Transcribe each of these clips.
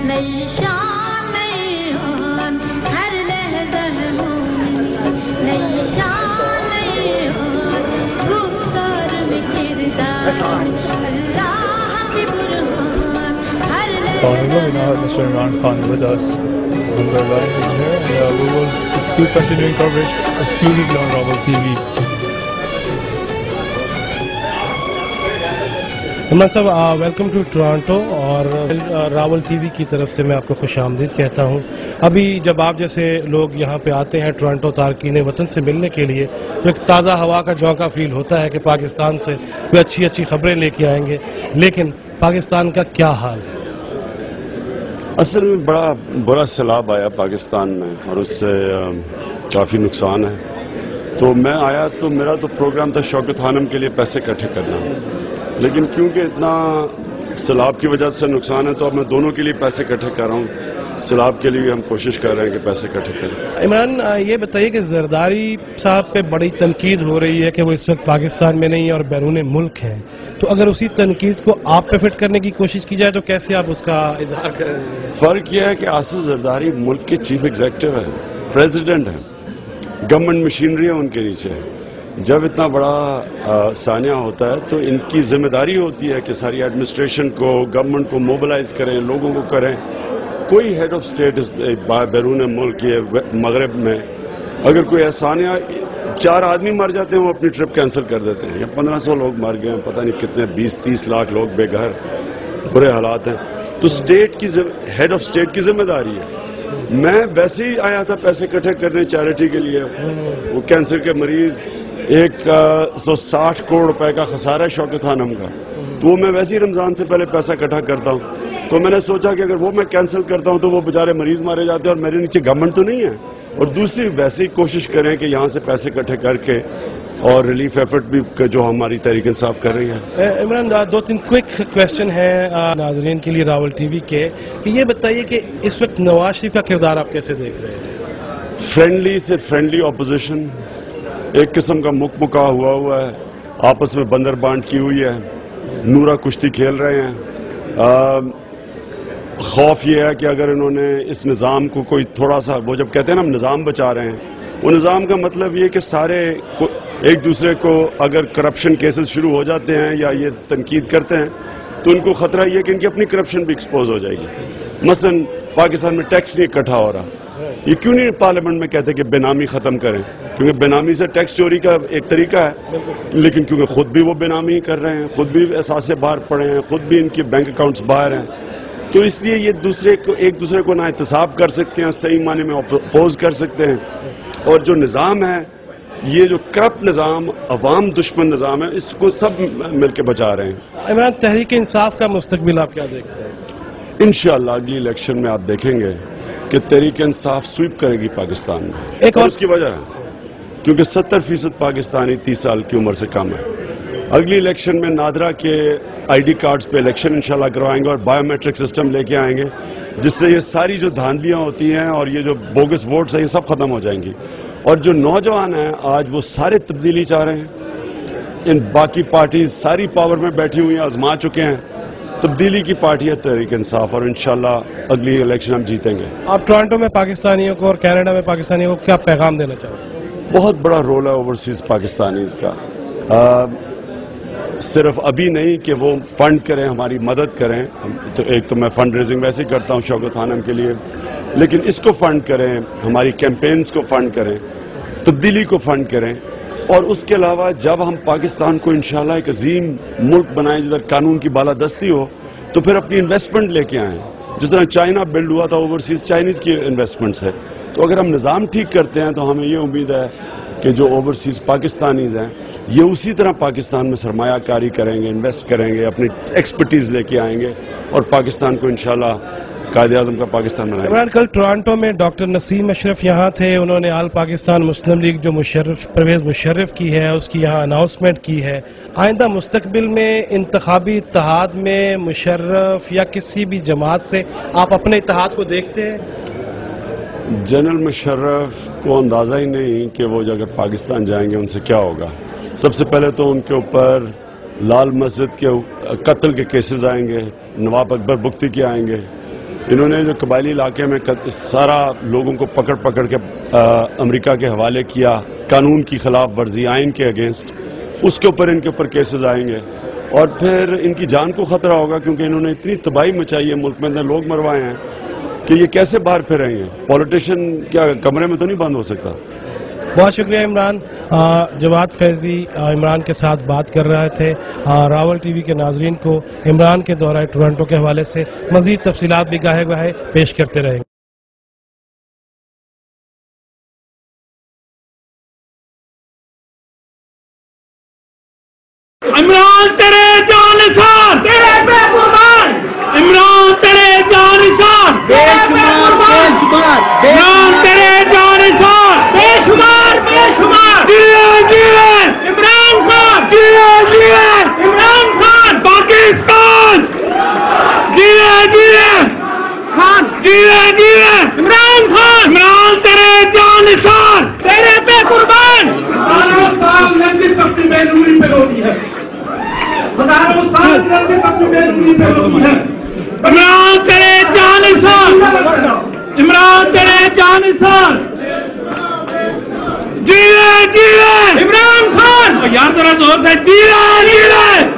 نئی شان نئی آن ہر لحظہ مومن نئی شان نئی آن گفتار میں کردار اللہ کی برہان ہر So we now have Mr. Imran Khan with us. Alhamdulillah, he's here, and we will keep continuing coverage exclusively on Rawal TV. Imran صاحب ویلکم ٹو ٹورانٹو، اور راول ٹی وی کی طرف سے میں آپ کو خوش آمدید کہتا ہوں۔ ابھی جب آپ جیسے لوگ یہاں پہ آتے ہیں ٹورانٹو تارکین وطن سے ملنے کے لیے، تو ایک تازہ ہوا کا جھونکا فیل ہوتا ہے کہ پاکستان سے کوئی اچھی خبریں لے کے آئیں گے، لیکن پاکستان کا کیا حال ہے؟ اصل میں بڑا برا سیلاب آیا پاکستان میں، اور اس سے کافی نقصان ہے۔ تو میں آیا تو میرا تو پروگرام تھا شوکت خانم کے لیے پیسے اکٹھے کرنا، لیکن کیونکہ اتنا سیلاب کی وجہ سے نقصان ہے تو اب میں دونوں کے لیے پیسے اکٹھے کر رہا ہوں۔ سیلاب کے لیے ہم کوشش کر رہے ہیں کہ پیسے اکٹھے کریں۔ عمران یہ بتائیے کہ زرداری صاحب پہ بڑی تنقید ہو رہی ہے کہ وہ اس وقت پاکستان میں نہیں اور بیرون ملک ہیں، تو اگر اسی تنقید کو آپ پہ فٹ کرنے کی کوشش کی جائے تو کیسے آپ اس کا اظہار کریں؟ فرق یہ ہے کہ آصف زرداری ملک کے چیف ایگزیکٹو ہے، پریزیڈنٹ ہے، گورنمنٹ مشینری ہے ان کے نیچے۔ جب اتنا بڑا سانحہ ہوتا ہے تو ان کی ذمہ داری ہوتی ہے کہ ساری ایڈمنسٹریشن کو، گورنمنٹ کو موبلائز کریں، لوگوں کو کریں۔ کوئی ہیڈ آف اسٹیٹ بیرون ملک یا مغرب میں اگر کوئی سانحہ 4 آدمی مر جاتے ہیں وہ اپنی ٹرپ کینسل کر دیتے ہیں، یا 1500 لوگ مر گئے ہیں، پتہ نہیں کتنے 20-30 لاکھ لوگ بے گھر، برے حالات ہیں۔ تو اسٹیٹ کی ہیڈ آف اسٹیٹ کی ذمہ داری ہے۔ میں ویسے ہی آیا تھا پیسے اکٹھے کرنے چیریٹی کے لیے، وہ کینسر کے مریض 160 کروڑ روپے کا خسارہ ہے شوکت خانم کا، تو وہ میں ویسے ہی رمضان سے پہلے پیسہ اکٹھا کرتا ہوں۔ تو میں نے سوچا کہ اگر وہ میں کینسل کرتا ہوں تو وہ بیچارے مریض مارے جاتے ہیں اور میرے نیچے گورنمنٹ تو نہیں ہے، اور دوسری ویسے ہی کوشش کریں کہ یہاں سے پیسے اکٹھے کر کے اور ریلیف ایفرٹ بھی جو ہماری تحریک انصاف کر رہی ہے۔ عمران 2-3 کوئک کویسچن ہیں ناظرین کے لیے راول ٹی وی کے، کہ یہ بتائیے کہ اس وقت نواز شریف کا کردار آپ کیسے دیکھ رہے ہیں؟ فرینڈلی سے فرینڈلی اپوزیشن، ایک قسم کا مکمکا ہوا ہے، آپس میں بندر بانٹ کی ہوئی ہے، نورا کشتی کھیل رہے ہیں۔ خوف یہ ہے کہ اگر انہوں نے اس نظام کو کوئی تھوڑا سا، وہ جب کہتے ہیں نا ہم نظام بچا رہے ہیں، وہ نظام کا مطلب یہ کہ سارے ایک دوسرے کو اگر کرپشن کیسز شروع ہو جاتے ہیں یا یہ تنقید کرتے ہیں تو ان کو خطرہ یہ کہ ان کی اپنی کرپشن بھی ایکسپوز ہو جائے گی۔ مثلا پاکستان میں ٹیکس نہیں اکٹھا ہو رہا، یہ کیوں نہیں پارلیمنٹ میں کہتے کہ بے نامی ختم کریں؟ کیونکہ بے نامی سے ٹیکس چوری کا ایک طریقہ ہے، لیکن کیونکہ خود بھی وہ بے نامی کر رہے ہیں، خود بھی اثاثے باہر پڑے ہیں، خود بھی ان کے بینک اکاؤنٹس باہر ہیں، تو اس لیے یہ ایک دوسرے کو نا احتساب کر سکتے ہیں، صحیح معنی میں اپوز کر سکتے ہیں۔ اور جو نظام ہے، یہ جو کرپٹ نظام، عوام دشمن نظام ہے، اس کو سب مل کے بچا رہے ہیں۔ عمران تحریک انصاف کا مستقبل آپ کیا دیکھتے ہیں؟ انشاءاللہ اگلی الیکشن میں آپ دیکھیں گے کہ تحریک انصاف سویپ کرے گی پاکستان میں۔ ایک اور اس کی وجہ ہے کیونکہ 70% پاکستانی 30 سال کی عمر سے کم ہے۔ اگلی الیکشن میں نادرا کے آئی ڈی کارڈز پہ الیکشن انشاءاللہ کروائیں گے اور بایو میٹرک سسٹم لے کے آئیں گے، جس سے یہ ساری جو دھاندلیاں ہوتی ہیں اور یہ جو بوگس ووٹس ہیں یہ سب ختم ہو جائیں گی۔ اور جو نوجوان ہیں آج وہ سارے تبدیلی چاہ رہے ہیں، ان باقی پارٹیز ساری پاور میں بیٹھی ہوئی ہیں، آزما چکے ہیں۔ تبدیلی کی پارٹی ہے تحریک انصاف، اور انشاءاللہ اگلی الیکشن ہم جیتیں گے۔ آپ ٹورانٹو میں پاکستانیوں کو اور کینیڈا میں پاکستانیوں کو کیا پیغام دینا چاہتے ہیں؟ بہت بڑا رول ہے اوورسیز پاکستانیز کا، صرف ابھی نہیں کہ وہ فنڈ کریں، ہماری مدد کریں، تو ایک تو میں فنڈ ریزنگ ویسے ہی کرتا ہوں شوکت خانم کے لیے، لیکن اس کو فنڈ کریں، ہماری کیمپینز کو فنڈ کریں، تبدیلی کو فنڈ کریں، اور اس کے علاوہ جب ہم پاکستان کو انشاءاللہ ایک عظیم ملک بنائیں جدھر قانون کی بالادستی ہو، تو پھر اپنی انویسٹمنٹ لے کے آئیں، جس طرح چائنا بلڈ ہوا تھا اوورسیز چائنیز کی انویسٹمنٹس ہے۔ تو اگر ہم نظام ٹھیک کرتے ہیں تو ہمیں یہ امید ہے کہ جو اوورسیز پاکستانیز ہیں یہ اسی طرح پاکستان میں سرمایہ کاری کریں گے، انویسٹ کریں گے، اپنی ایکسپرٹیز لے کے آئیں گے، اور پاکستان کو انشاءاللہ قائد اعظم کا پاکستان بنائیں گے۔ عمران کل ٹورانٹو میں ڈاکٹر نسیم اشرف یہاں تھے، انہوں نے آل پاکستان مسلم لیگ جو پرویز مشرف کی ہے اس کی یہاں اناؤنسمنٹ کی ہے۔ آئندہ مستقبل میں انتخابی اتحاد میں مشرف یا کسی بھی جماعت سے آپ اپنے اتحاد کو دیکھتے ہیں؟ جنرل مشرف کو اندازہ ہی نہیں کہ وہ اگر پاکستان جائیں گے ان سے کیا ہوگا۔ سب سے پہلے تو ان کے اوپر لال مسجد کے قتل کے کیسز آئیں گے، نواب اکبر بگٹی کے آئیں گے، انہوں نے جو قبائلی علاقے میں سارا لوگوں کو پکڑ پکڑ کے امریکہ کے حوالے کیا، قانون کی خلاف ورزی، آئین کے اگینسٹ، اس کے اوپر ان کے اوپر کیسز آئیں گے اور پھر ان کی جان کو خطرہ ہوگا، کیونکہ انہوں نے اتنی تباہی مچائی ہے ملک میں، اتنے لوگ مروائے ہیں کہ یہ کیسے باہر پھریں گے؟ پولیٹیشین کیا کمرے میں تو نہیں بند ہو سکتا؟ بہت شکریہ عمران. جواد فیضی عمران کے ساتھ بات کر رہے تھے. راول ٹی وی کے ناظرین کو عمران کے دورہ ٹورنٹو کے حوالے سے مزید تفصیلات بھی گاہے گاہے پیش کرتے رہیں گے. عمران تیرے جانثار، تیرے بے قربان، عمران تیرے جانثار، بے شمار بے شمار، عمران تیرے جانثار، بے شمار بے شمار. جیے جیے عمران خان، جیے جیے عمران خان، پاکستان جیے جیے خان، جیے جیے عمران خان. عمران تیرے جانثار، تیرے بے قربان. ہزاروں سال رنجش اپنی بے نوری پہ روتی ہے، ہزاروں سال رنجش اپنی بے نوری پہ روتی ہے. عمران تیرے جانثار، عمران تیرے جانثار، جیے جیے عمران خان. یار ذرا زور سے جیے جیے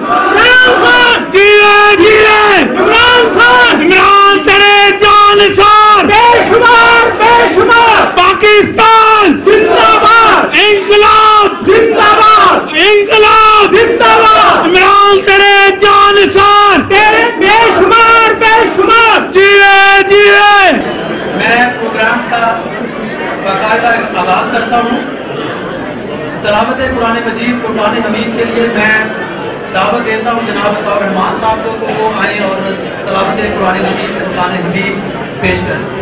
عمران خان، جیے جیے عمران خان. عمران تیرے جانثار، بے شمار بے شمار. پاکستان زندہ باد، انقلاب زندہ باد، انقلاب زندہ باد. عمران تیرے جانثار، تیرے بے شمار بے شمار. جیے جیے. میں پروگرام کا باقاعدہ آغاز کرتا ہوں. تلاوت قرآن مجید فرقان حمید کے لیے میں دعوت دیتا ہوں جناب عطاء الرحمان صاحب کو کہ وہ آئیں اور تلاوت قرآن مجید فرقان حمید پیش کریں.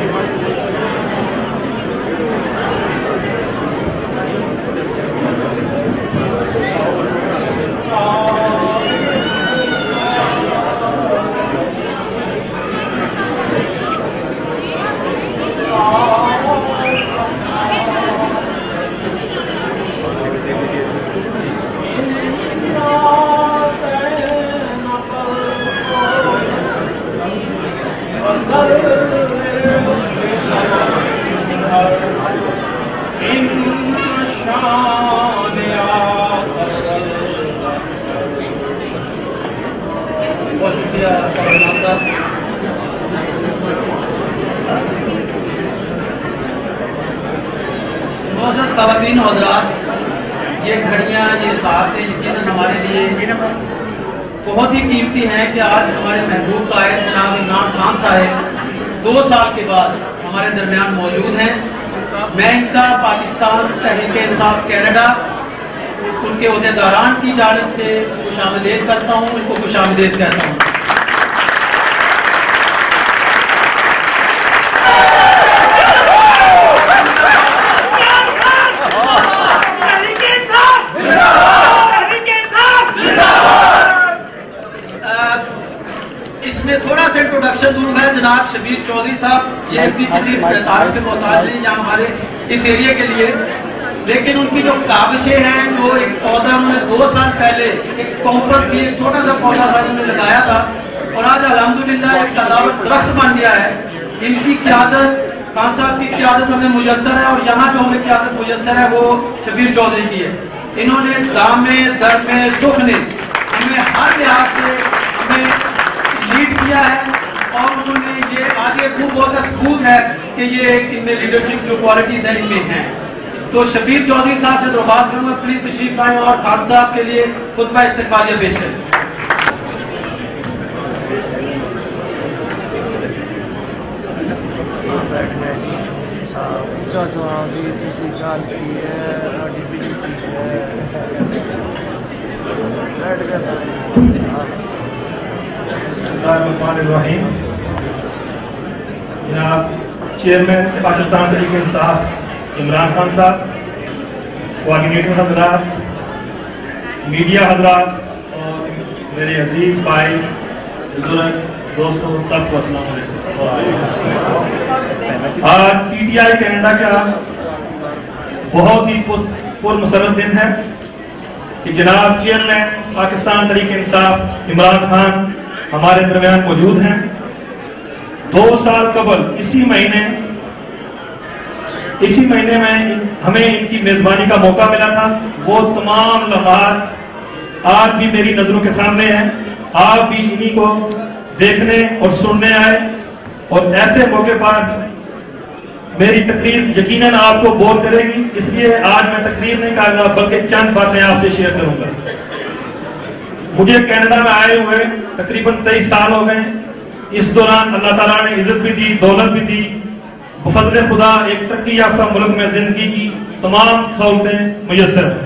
بہت شکریہ صاحب. معزز خواتین و حضرات، یہ گھڑیاں، یہ ساعتیں یقیناً ہمارے لیے بہت ہی قیمتی ہیں کہ آج ہمارے محبوب قائد جناب عمران خان صاحب 2 سال کے بعد ہمارے درمیان موجود ہیں. میں ان کا پاکستان تحریک انصاف کینیڈا ان کے عہدیداران کی جانب سے خوش آمدید کرتا ہوں، ان کو خوش آمدید کہتا ہوں. اس میں تھوڑا سا انٹروڈکشن دوں گا. جناب شبیر چودھری صاحب یہ بھی کسی تعارف کے محتاج نہیں یہاں ہمارے اس ایریا کے لیے، لیکن ان کی جو کاوشیں ہیں، جو ایک پودا انہوں نے 2 سال پہلے ایک کوپر تھی، ایک چھوٹا سا پودا تھا انہوں نے لگایا تھا اور آج الحمدللہ ایک قداور درخت بن گیا ہے. ان کی قیادت، خان صاحب کی قیادت ہمیں میسر ہے اور یہاں جو ہمیں قیادت میسر ہے وہ شبیر چودھری کی ہے. انہوں نے دام میں در میں سکھ نے ہمیں ہر لحاظ سے ہمیں لیڈ کیا ہے اور انہوں نے یہ آگے خوب بہت ثبوت ہے کہ یہ ان میں لیڈرشپ جو کوالٹیز ہیں ان میں ہیں. تو شبیر چودھری صاحب سے درخواست کروں گا پلیز تشریف لائیں اور خان صاحب کے لیے خطبہ استقبالیہ پیش کریں. جناب چیئرمین پاکستان تحریک انصاف عمران خان صاحب، کوآرڈینیٹر حضرات، میڈیا حضرات اور میرے عزیز بھائی بزرگ دوستوں، سب کو السلام علیکم. آج پی ٹی آئی کینیڈا کا بہت ہی پرمسرت دن ہے کہ جناب چیئرمین پاکستان تحریک انصاف عمران خان ہمارے درمیان موجود ہیں. 2 سال قبل اسی مہینے میں ہمیں ان کی میزبانی کا موقع ملا تھا. وہ تمام لمحات آج بھی میری نظروں کے سامنے ہیں. آپ بھی انہی کو دیکھنے اور سننے آئے, اور ایسے موقع پر میری تقریر یقیناً آپ کو بور کرے گی, اس لیے آج میں تقریر نہیں کروں گا بلکہ چند باتیں آپ سے شیئر کروں گا. مجھے کینیڈا میں آئے ہوئے تقریباً 23 سال ہو گئے. اس دوران اللہ تعالیٰ نے عزت بھی دی, دولت بھی دی. بفضل خدا ایک ترقی یافتہ ملک میں زندگی کی تمام سہولتیں میسر ہیں,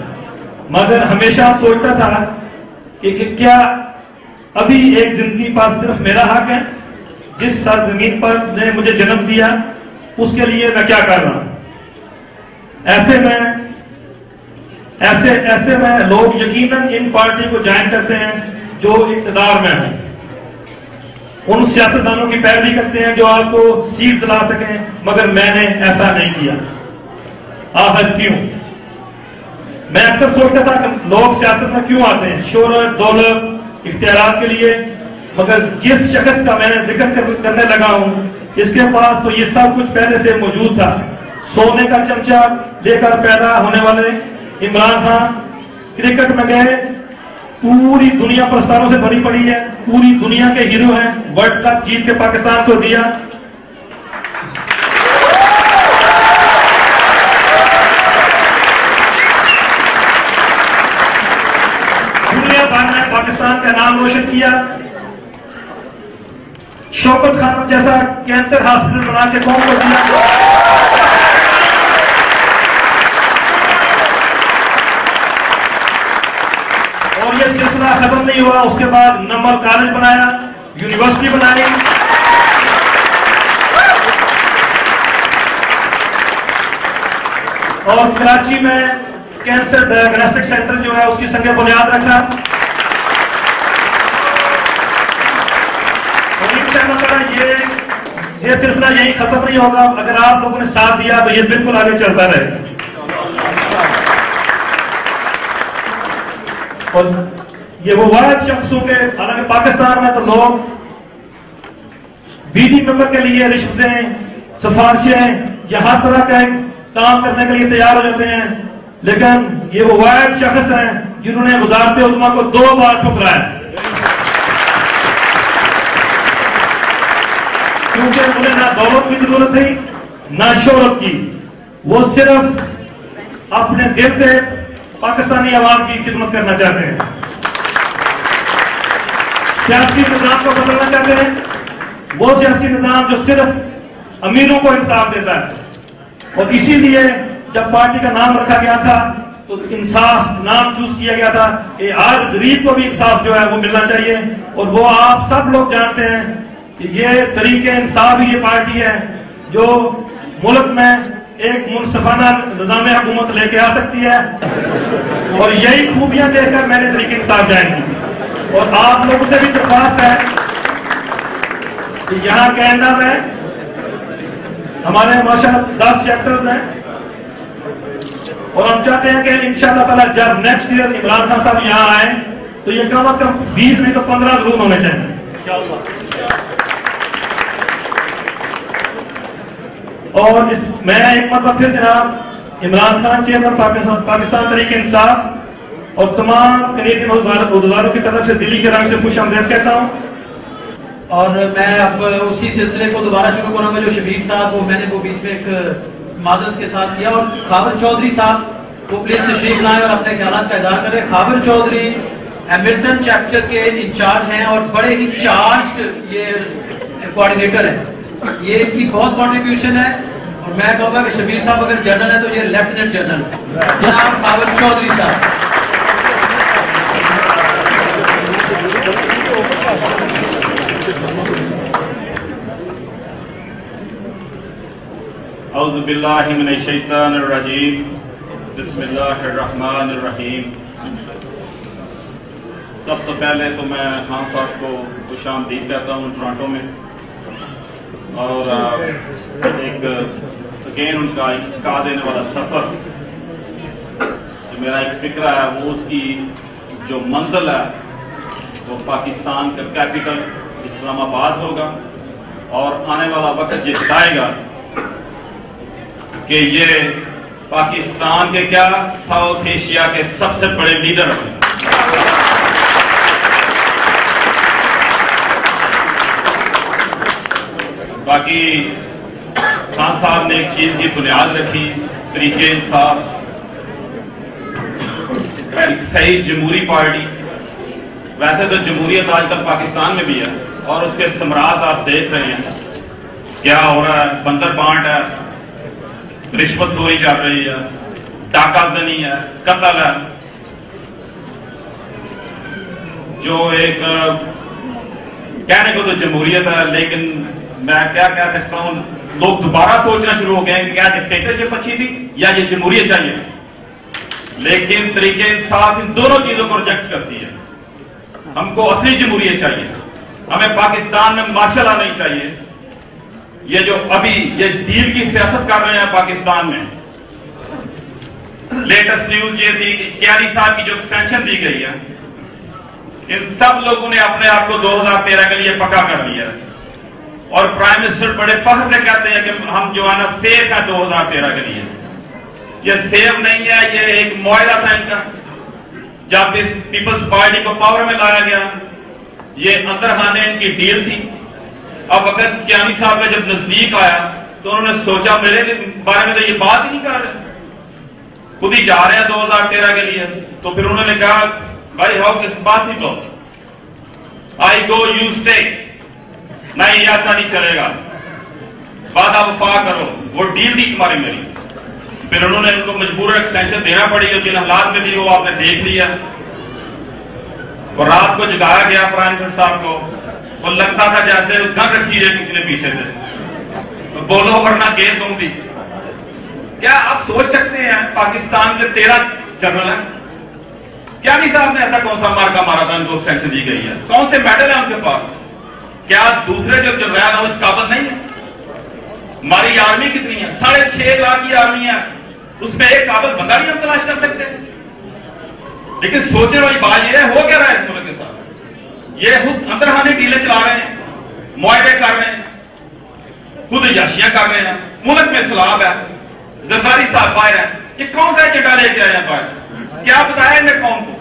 مگر ہمیشہ سوچتا تھا کہ کیا ابھی ایک زندگی پر صرف میرا حق ہے؟ جس سرزمین پر نے مجھے جنم دیا اس کے لیے میں کیا کر رہا ہوں؟ ایسے میں لوگ یقیناً ان پارٹی کو جوائن کرتے ہیں جو اقتدار میں ہیں, ان سیاستدانوں کی پیروی کرتے ہیں جو آپ کو سیٹ دلا سکیں, مگر میں نے ایسا نہیں کیا. آخر کیوں؟ میں اکثر سوچتا تھا کہ لوگ سیاست میں کیوں آتے ہیں؟ شہرت, دولت, اختیارات کے لیے. مگر جس شخص کا میں نے ذکر کرنے لگا ہوں اس کے پاس تو یہ سب کچھ پہلے سے موجود تھا. سونے کا چمچہ لے کر پیدا ہونے والے عمران خان کرکٹ میں گئے, پوری دنیا پرستاروں سے بھری پڑی ہے, پوری دنیا کے ہیرو ہیں, ورلڈ کپ جیت کے پاکستان کو دیا. دنیا بھر میں پاکستان کا نام روشن کیا. شوکت خانم جیسا کینسر ہاسپٹل بنا کے قوم کو دیا. اور یہ سلسلہ ختم نہیں ہوا, اس کے بعد نمبر کالج بنایا, یونیورسٹی بنائی. اور کراچی میں کینسر ڈائگنوسٹک سینٹر جو ہے اس کی سنگ بنیاد رکھا. یہ سلسلہ یہی ختم نہیں ہوگا, اگر آپ لوگوں نے ساتھ دیا تو یہ بالکل آگے چلتا رہے. اور یہ وہ واحد شخص ہوں کہ حالانکہ پاکستان میں تو لوگ BD ممبر کے لیے رشوتیں, سفارشیں یا ہر طرح کا کام کرنے کے لیے تیار ہو جاتے ہیں, لیکن یہ وہ واحد شخص ہیں جنہوں نے وزارت عظمیٰ کو 2 بار ٹھکرایا. کیونکہ انہیں نہ دولت کی ضرورت تھی نہ شہرت کی, وہ صرف اپنے دل سے پاکستانی عوام کی خدمت کرنا چاہتے ہیں, سیاسی نظام کو بدلنا چاہتے ہیں, وہ سیاسی نظام جو صرف امیروں کو انصاف دیتا ہے. اور اسی لیے جب پارٹی کا نام رکھا گیا تھا تو انصاف نام چوز کیا گیا تھا کہ ہر غریب کو بھی انصاف جو ہے وہ ملنا چاہیے. اور وہ آپ سب لوگ جانتے ہیں کہ یہ طریقے انصاف ہی یہ پارٹی ہے جو ملک میں ایک منصفانہ نظام حکومت لے کے آ سکتی ہے. اور یہی خوبیاں دیکھ کر میں نے طریقے انصاف جوائن کی. اور آپ لوگوں سے بھی درخواست ہے کہ یہاں کینیڈا میں ہمارے ماشاءاللہ 10 چیپٹرز ہیں, اور ہم چاہتے ہیں کہ انشاءاللہ تعالی جب نیکسٹ ایئر عمران خان صاحب یہاں آئیں تو یہ کم از کم 20 نہیں تو 15 ضرور ہونے چاہیے. اور میں ایک مرتبہ پھر جناب عمران خان چیئرمین پاکستان تحریک انصاف اور تمام کینیڈین عہدیداروں کی طرف سے دلی کے رنگ سے خوش آمدید کہتا ہوں. اور میں اب اسی سلسلے کو دوبارہ شروع کروں گا جو شبیر صاحب وہ میں نے وہ بیچ میں ایک معذرت کے ساتھ کیا. اور خابر چودھری صاحب وہ پلیز تشریف لائیں اور اپنے خیالات کا اظہار کریں. خابر چودھری ہیملٹن چیپٹر کے انچارج ہیں اور بڑے ہی چارجڈ یہ کوارڈینیٹر ہیں. یہ ان کی بہت کنٹریبیوشن ہے, اور میں کہوں گا کہ شبیر صاحب اگر جنرل ہے تو یہ لیفٹیننٹ جنرل جناب خابر چودھری صاحب. اعوذ باللہ من الشیطان الرجیم, بسم اللہ الرحمن الرحیم. سب سے پہلے تو میں خان صاحب کو خوش آمدید کہتا ہوں ٹورانٹو میں, اور ایک اگین ان کا اتقا دینے والا سفر جو میرا ایک فکرہ ہے وہ اس کی جو منزل ہے وہ پاکستان کا کیپٹل اسلام آباد ہوگا, اور آنے والا وقت یہ بتائے گا کہ یہ پاکستان کے کیا ساؤتھ ایشیا کے سب سے بڑے لیڈر ہیں. باقی خان صاحب نے ایک چیز کی بنیاد رکھی, طریقے انصاف, ایک صحیح جمہوری پارٹی. ویسے تو جمہوریت آج کل پاکستان میں بھی ہے اور اس کے ثمرات آپ دیکھ رہے ہیں کیا ہو رہا ہے. بندر بانٹ ہے, رشوت خوری چل رہی ہے, ڈاکہ زنی ہے, قتل ہے. جو ایک کہنے کو تو جمہوریت ہے, لیکن میں کیا کہہ سکتا ہوں, لوگ دوبارہ سوچنا شروع ہو گئے ہیں کہ کیا ڈکٹیٹرشپ اچھی تھی یا یہ جمہوریت چاہیے. لیکن طریقے انصاف ان دونوں چیزوں کو ریجیکٹ کرتی ہے. ہم کو اصلی جمہوریت چاہیے, ہمیں پاکستان میں مارشل لا نہیں چاہیے. یہ جو ابھی یہ ڈیل کی سیاست کر رہے ہیں پاکستان میں, لیٹسٹ نیوز یہ تھی کہ کیانی صاحب کی جو ایکسٹینشن دی گئی ہے, ان سب لوگوں نے اپنے آپ کو 2013 کے لیے پکا کر لیا ہے. اور پرائم منسٹر بڑے فخر سے کہتے ہیں کہ ہم جو ہے نا سیف ہیں 2013 کے لیے. یہ سیف نہیں ہے, یہ ایک معاہدہ تھا ان کا جب اس پیپلز پارٹی کو پاور میں لایا گیا. یہ اندرخانے ان کی ڈیل تھی. اب وقت کیانی صاحب کا جب نزدیک آیا تو انہوں نے سوچا میرے بارے میں تو یہ بات ہی نہیں کر رہے, خود ہی جا رہے ہیں 2013 کے لیے. تو پھر انہوں نے کہا بھائی how is possible, I go you stay. نہیں ایسا نہیں چلے گا, وعدہ وفا کرو, وہ ڈیل تھی تمہاری میری. پھر انہوں نے ان کو مجبور ایکسٹینشن دینا پڑی, اور جن حالات میں دی وہ آپ نے دیکھ لیا. اور رات کو جگایا گیا پرائم منسٹر صاحب کو, وہ لگتا تھا جیسے گن رکھی ہے کسی نے پیچھے سے, بولو ورنہ گئے تم بھی. کیا آپ سوچ سکتے ہیں پاکستان کے 13 جنرل ہیں, کیانی صاحب نے ایسا کون سا مارکا مارا تھا ان کو ایکسٹینشن دی گئی ہے, کون سے میڈل ہیں ان کے پاس؟ کیا دوسرے جو جنرل ہیں اس قابل نہیں ہے؟ ہماری آرمی کتنی ہے, 6.5 لاکھ کی آرمی ہے, اس میں ایک قابل بندہ نہیں ہم تلاش کر سکتے. لیکن سوچنے والی بات یہ ہے ہو کیا رہا ہے اس ملک کے ساتھ. یہ خود اندرخانے ڈیلیں چلا رہے ہیں, معاہدے کر رہے ہیں, خود عیاشیاں کر رہے ہیں, ملک میں سیلاب ہے, زرداری صاحب باہر ہے. یہ کون سا ایجنڈا لے کے آئے ہیں باہر؟ کیا بتایا ان نے قوم کو؟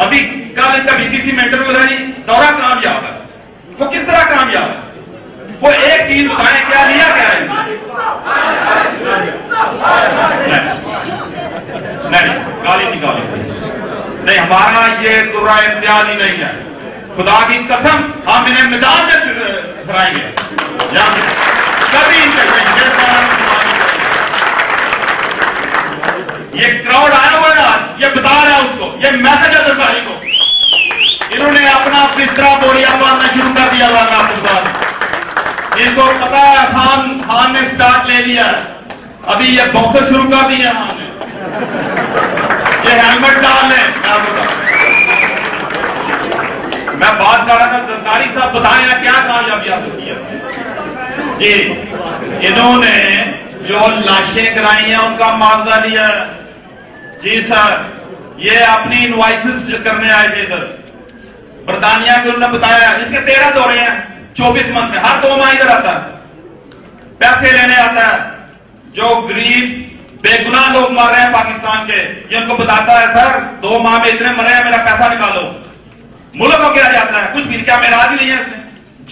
ابھی کل ان کا BBC میں انٹرویو تھا, جی دورہ کامیاب ہے. وہ کس طرح کامیاب ہے؟ وہ ایک چیز بتائیں کیا لیا کیا ہے؟ نہیں گالی نہیں, گالی نہیں, ہمارا یہ درہ امتیاز ہی نہیں ہے. خدا کی قسم ہم انہیں میدان میں کرائیں گے, کبھی یہ کراؤڈ آیا ہوا ہے آج, یہ بتا رہا ہے اس کو, یہ میسج ہے سرکاری کو. انہوں نے اپنا بسترا بوریا مارنا شروع کر دیا ہوا آپ کے ساتھ. ان کو پتا ہے خان نے سٹارٹ لے لیا ہے, ابھی یہ باکسر شروع کر دیا خان نے. یہ ہیلمٹ ڈال لیں. میں بات کر رہا تھا زرداری صاحب بتائیں نا کیا کامیابی حاصل کی ہے. جی انہوں نے جو لاشیں کرائی ہیں ان کا معاوضہ لیا. جی سر, یہ اپنی انوائسز کرنے آئے تھے ادھر برطانیہ کے, انہوں نے بتایا اس کے 13 دورے ہیں 24 منتھ میں, ہر 2 ماہ ادھر آتا ہے, پیسے لینے آتا ہے. جو غریب بے گناہ لوگ مر رہے ہیں پاکستان کے, یہ ان کو بتاتا ہے سر 2 ماہ میں اتنے مرے ہیں, میرا پیسہ نکالو. ملک کو کیا جاتا ہے کچھ بھی, کیا میراج لیے ہیں اس نے,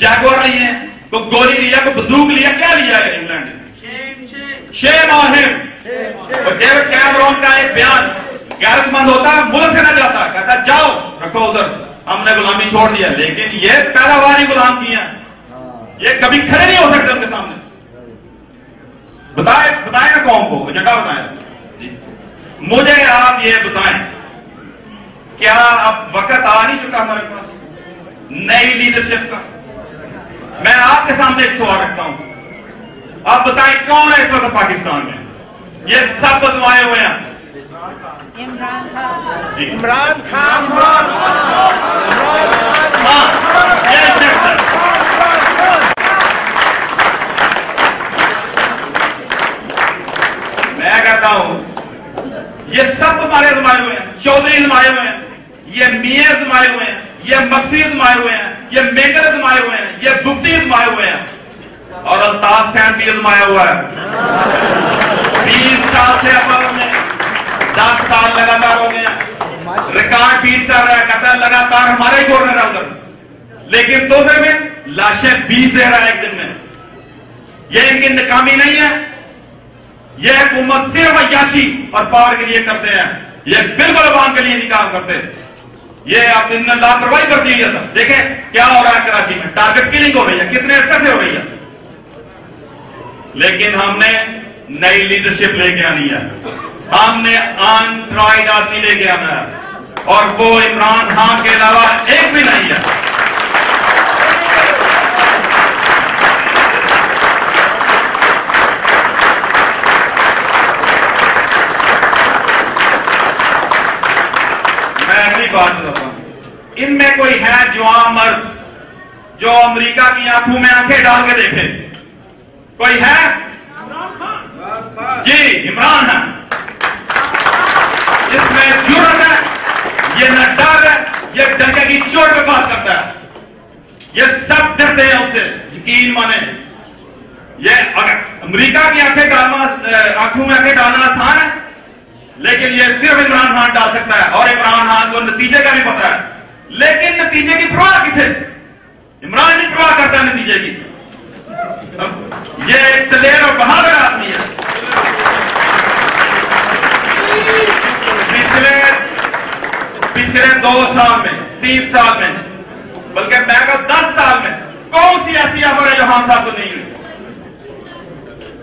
جیگوار لیے ہیں, کوئی گولی لیا, کوئی بندوق لیا, کیا لیا ہے انگلینڈ؟ شیم اور ہم. ڈیوڈ کیمرون کا ایک بیان, غیرت مند ہوتا ہے ملک سے نہ جاتا, کہتا جاؤ رکھو ادھر, ہم نے غلامی چھوڑ دیا. لیکن یہ پیداوار ہی غلام کی ہیں, یہ کبھی کھڑے نہیں ہو سکتے ان کے سامنے. بتائیں نا قوم کو, ایجنڈا بتائیں. مجھے آپ یہ بتائیں کیا اب وقت آ نہیں چکا ہمارے پاس نئی لیڈرشپ کا؟ میں آپ کے سامنے ایک سوال رکھتا ہوں, آپ بتائیں کون ہے اس وقت پاکستان میں؟ یہ سب بتوائے ہوئے ہیں. عمران خان. میں کہتا ہوں یہ سب ہمارے زمائے ہوئے ہیں, چودھری زمائے ہوئے ہیں, یہ میاں زمائے ہوئے ہیں, یہ مقصد زمائے ہوئے ہیں, یہ میگر زمائے ہوئے ہیں, یہ بگتی زمائے ہوئے ہیں. اور الطاف سین بھی ازمایا ہوا ہے 20 سال سے اب میں 10 سال لگاتار ہو گئے ہیں، ریکارڈ بیٹ کر رہا ہے، کہتا ہے لگاتار ہمارے گورنر ہے ادھر، لیکن تحفے میں لاشیں 20 دے رہا ہے ایک دن میں۔ یہ ان کی ناکامی نہیں ہے، یہ حکومت صرف عیاشی اور پاور کے لیے کرتے ہیں، یہ بالکل عوام کے لیے نہیں کام کرتے۔ یہ آپ نے لاپرواہی کرتی ہے سب۔ دیکھیں کیا ہو رہا ہے کراچی میں، ٹارگٹ کلنگ ہو رہی ہے، کتنے عرصے سے ہو رہی ہے، لیکن ہم نے نئی لیڈرشپ لے کے آنی ہے، ہم نے آن ٹرائیڈ آدمی لے کے آنا ہے، اور وہ عمران خان کے علاوہ ایک بھی نہیں ہے۔ میں اگلی بات بتاتا ہوں، ان میں کوئی ہے جوان مرد جو امریکہ کی آنکھوں میں آنکھیں ڈال کے دیکھے؟ کوئی ہے؟ جی عمران ہے، اس میں جرأت ہے، یہ نہ ڈر ہے، یہ ڈنکے کی چوٹ پہ بات کرتا ہے، یہ سب ڈرتے ہیں اسے، یقین مانے۔ یہ اگر امریکہ کی آنکھوں میں آنکھیں ڈالنا آسان ہے، لیکن یہ صرف عمران خان ڈال سکتا ہے، اور عمران خان کو نتیجے کا بھی پتا ہے، لیکن نتیجے کی پرواہ کسے؟ عمران نہیں پرواہ کرتا نتیجے کی۔ یہ ایک دلیر اور بہادر آدمی ہے۔ پچھلے 2 سال میں، 3 سال میں، بلکہ میں کہا 10 سال میں کون سی ایسی آفر ہے جو خان صاحب کو نہیں ہوئی؟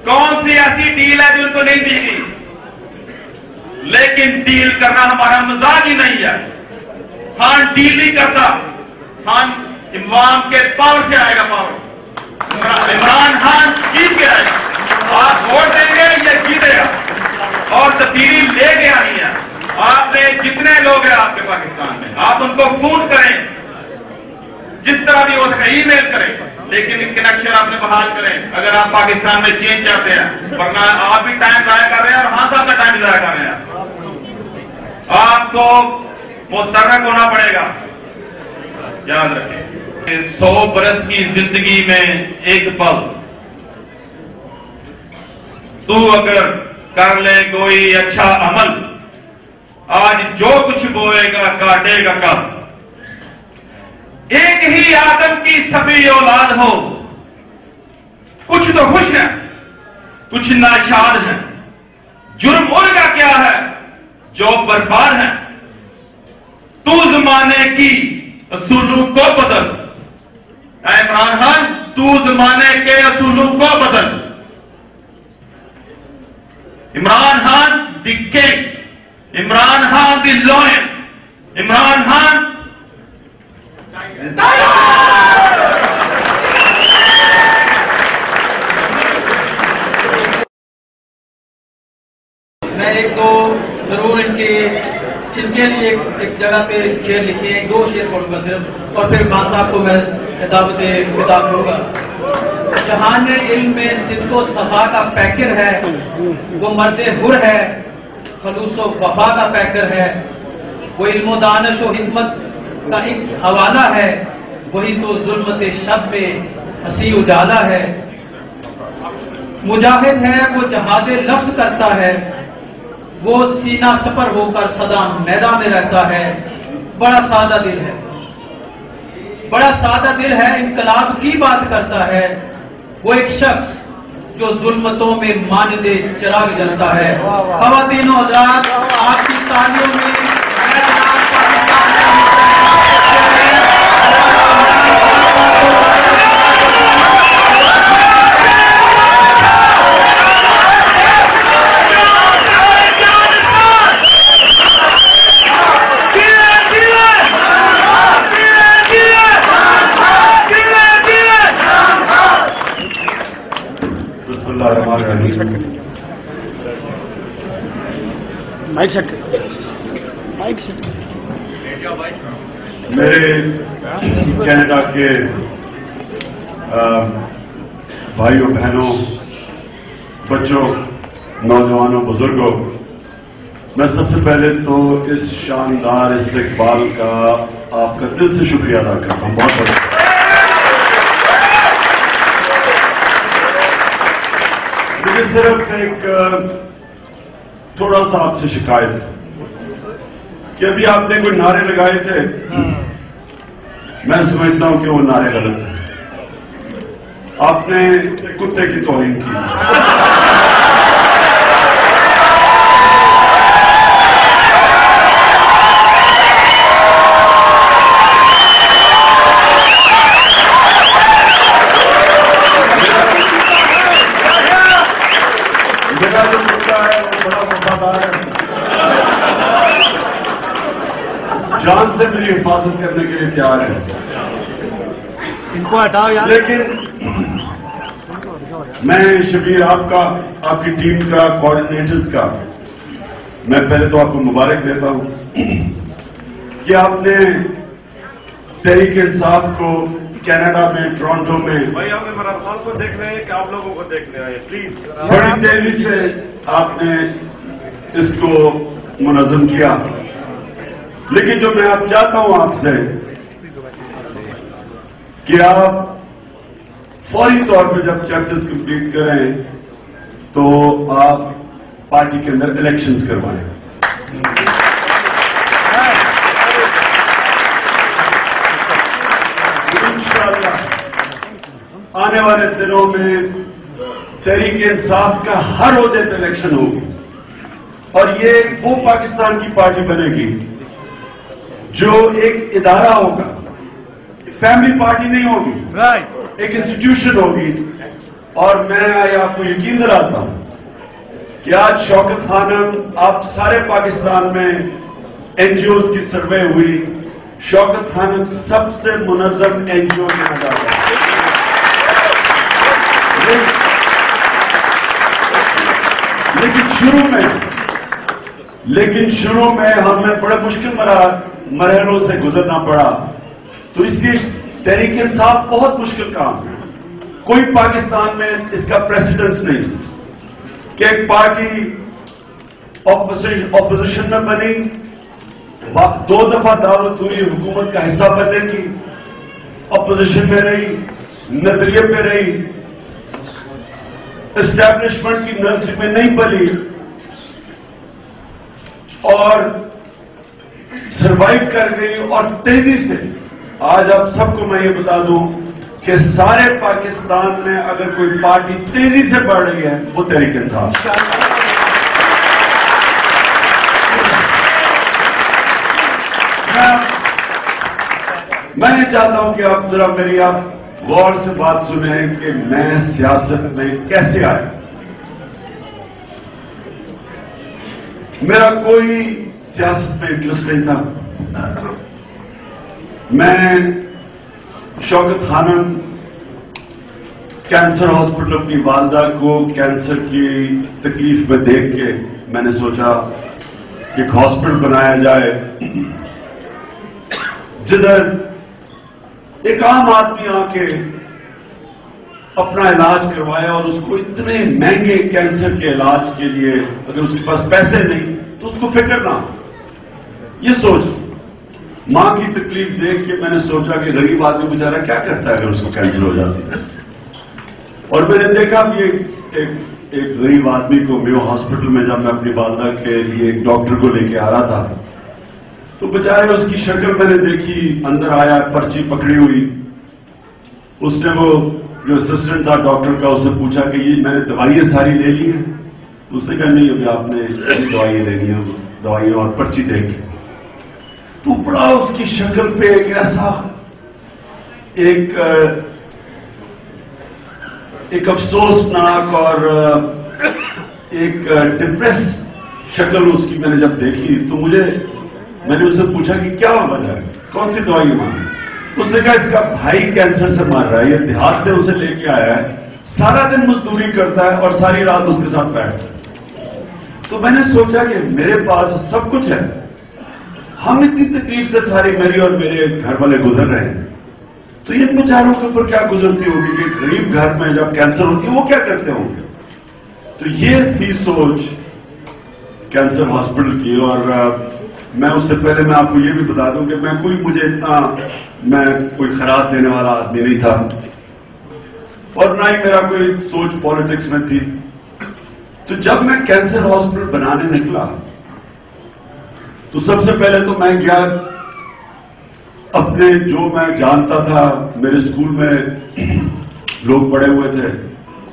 کون سی ایسی ڈیل ہے جو ان کو نہیں دی گئی؟ لیکن ڈیل کرنا ہمارا مزاج ہی نہیں ہے۔ خان ڈیل نہیں کرتا، خان عوام کے پاور سے آئے گا پاور۔ عمران خان جیت کے آئے گا، آپ ووٹ دیں گے یہ جیتے گا، اور تبدیلی لے کے آنی ہے۔ آپ نے جتنے لوگ ہیں آپ کے پاکستان میں، آپ ان کو فون کریں، جس طرح بھی ہو سکے ای میل کریں، لیکن کنیکشن آپ نے بحال کریں اگر آپ پاکستان میں چینج چاہتے ہیں، ورنہ آپ بھی ٹائم ضائع کر رہے ہیں اور خان صاحب کا ٹائم ضائع کر رہے ہیں۔ آپ کو متحرک ہونا پڑے گا، یاد رکھیں۔ 100 برس کی زندگی میں ایک پل، تو اگر کر لے کوئی اچھا عمل، آج جو کچھ بوئے گا کاٹے گا کل۔ ایک ہی آدم کی سبھی اولاد ہو، کچھ تو خوش ہے کچھ ناشاد ہے، جرم ان کا کیا ہے جو برباد ہے۔ تو زمانے کی اصولوں کو بدل، اے عمران خان تو زمانے کے اصولوں کو بدل۔ Imran Khan the king, Imran Khan the line, Imran Khan میں ایک دو ضرور ان کے لیے ایک جگہ پہ شعر لکھے، 2 شعر پڑھوں گا صرف، اور پھر خان صاحب کو میں خطاب دوں گا۔ جہان علم میں صدق و صفا کا پیکر ہے، وہ مرد حر ہے، خلوص و وفا کا پیکر ہے، وہ علم و دانش و حکمت کا ایک حوالہ ہے، وہی تو ظلمت شب میں ہنسی اجالا ہے۔ مجاہد ہے وہ جہاد لفظ کرتا ہے، وہ سینہ سپر ہو کر سدا میدان میں رہتا ہے۔ بڑا سادہ دل ہے، بڑا سادہ دل ہے، انقلاب کی بات کرتا ہے، وہ ایک شخص جو ظلمتوں میں مانند چراغ جلتا ہے۔ خواتین و حضرات، آپ کی تالیوں میں میرے کینیڈا کے بھائیوں بہنوں، بچوں، نوجوانوں، بزرگوں، میں سب سے پہلے تو اس شاندار استقبال کا آپ کا دل سے شکریہ ادا کرتا ہوں، بہت بہت مجھے صرف ایک تھوڑا سا آپ سے شکایت ہے کہ ابھی آپ نے کوئی نعرے لگائے تھے، میں سمجھتا ہوں کہ وہ نعرے غلط ہیں. آپ نے کتے کی توہین کی. میرا جو کتا ہے وہ بڑا وفادار ہے، جان سے میری حفاظت کرنے کے لیے تیار ہے. ان کو ہٹاؤ یار. لیکن میں شبیر آپ کا، آپ کی ٹیم کا، کوآرڈینیٹرز کا، میں پہلے تو آپ کو مبارک دیتا ہوں کہ آپ نے تحریک انصاف کو کینیڈا میں، ٹورانٹو میں بھائی آپ عمران خان کو دیکھنے آئے کہ آپ لوگوں کو دیکھنے آئے؟ پلیز بڑی تیزی سے آپ نے اس کو منظم کیا. لیکن جو میں آپ چاہتا ہوں آپ سے کہ آپ فوری طور پہ جب چیپٹرز کمپلیٹ کریں تو آپ پارٹی کے اندر الیکشنز کروائیں. انشاءاللہ آنے والے دنوں میں تحریک انصاف کا ہر عہدے پہ الیکشن ہوگی اور یہ وہ پاکستان کی پارٹی بنے گی جو ایک ادارہ ہوگا، فیملی پارٹی نہیں ہوگی، ایک انسٹیٹیوشن ہوگی. اور میں آپ کو یقین دلاتا ہوں کہ آج شوکت خانم، آپ سارے پاکستان میں این جی اوز کی سروے ہوئی، شوکت خانم سب سے منظم این جی او میں جاتا ہے. لیکن شروع میں ہمیں بڑے مشکل مرحلوں سے گزرنا پڑا، تو اس لیے تحریک انصاف بہت مشکل کام ہے. کوئی پاکستان میں اس کا پریسیڈنس نہیں کہ ایک پارٹی اپوزیشن میں بنی، 2 دفعہ دعوت ہوئی حکومت کا حصہ بننے کی، اپوزیشن میں رہی، نظریے پہ رہی، اسٹیبلشمنٹ کی نرسری میں نہیں پلی اور سروائیو کر گئی. اور تیزی سے آج آپ سب کو میں یہ بتا دوں کہ سارے پاکستان میں اگر کوئی پارٹی تیزی سے بڑھ رہی ہے وہ تحریک انصاف. میں یہ چاہتا ہوں کہ آپ ذرا میری آپ غور سے بات سنیں کہ میں سیاست میں کیسے آیا. میرا کوئی سیاست میں انٹرسٹ نہیں تھا. میں شوکت خانم کینسر ہاسپٹل اپنی والدہ کو کینسر کی تکلیف میں دیکھ کے میں نے سوچا کہ ایک ہاسپٹل بنایا جائے جدھر ایک عام آدمی آ کے اپنا علاج کروائے اور اس کو اتنے مہنگے کینسر کے علاج کے لیے اگر اس کے پاس پیسے نہیں تو اس کو فکر نہ. یہ سوچ ماں کی تکلیف دیکھ کے میں نے سوچا کہ غریب آدمی بیچارہ کیا کرتا ہے اگر اس کو کینسر ہو جاتی ہے. اور میں نے دیکھا بھی ایک غریب آدمی کو میو ہاسپٹل میں جب میں اپنی والدہ کے لیے ایک ڈاکٹر کو لے کے آ رہا تھا تو بیچارے اس کی شکل میں نے دیکھی. اندر آیا، پرچی پکڑی ہوئی. اس نے وہ جو اسسٹنٹ تھا ڈاکٹر کا اس سے پوچھا کہ یہ میں نے دوائیاں ساری لے لی ہیں؟ تو اس نے کہا نہیں، ابھی آپ نے دوائیاں لینی ہیں، دوائیاں اور پرچی دے کے. تو بڑا اس کی شکل پہ ایک ایسا ایک افسوسناک اور ایک ڈپریس شکل اس کی میں نے جب دیکھی تو میں نے اس سے پوچھا کہ کیا وجہ ہے، کون سی دوائی مانگی؟ اس نے کہا اس کا بھائی کینسر سے مر رہا ہے، یہ دیہات سے اسے لے کے آیا ہے، سارا دن مزدوری کرتا ہے اور ساری رات اس کے ساتھ بیٹھتا ہے. تو میں نے سوچا کہ میرے پاس سب کچھ ہے، ہم اتنی تکلیف سے ساری میری اور میرے گھر والے گزر رہے ہیں، تو ان بیچاروں کے اوپر کیا گزرتی ہوگی کہ غریب گھر میں جب کینسر ہوتی ہے وہ کیا کرتے ہوں گے. تو یہ تھی سوچ کینسر ہاسپٹل کی. اور میں اس سے پہلے میں آپ کو یہ بھی بتا دوں کہ میں کوئی خیرات دینے والا آدمی نہیں تھا اور نہ ہی میرا کوئی سوچ پالیٹکس میں تھی. تو جب میں کینسر ہاسپٹل بنانے نکلا تو سب سے پہلے تو میں گیا اپنے جو میں جانتا تھا، میرے اسکول میں لوگ پڑھے ہوئے تھے،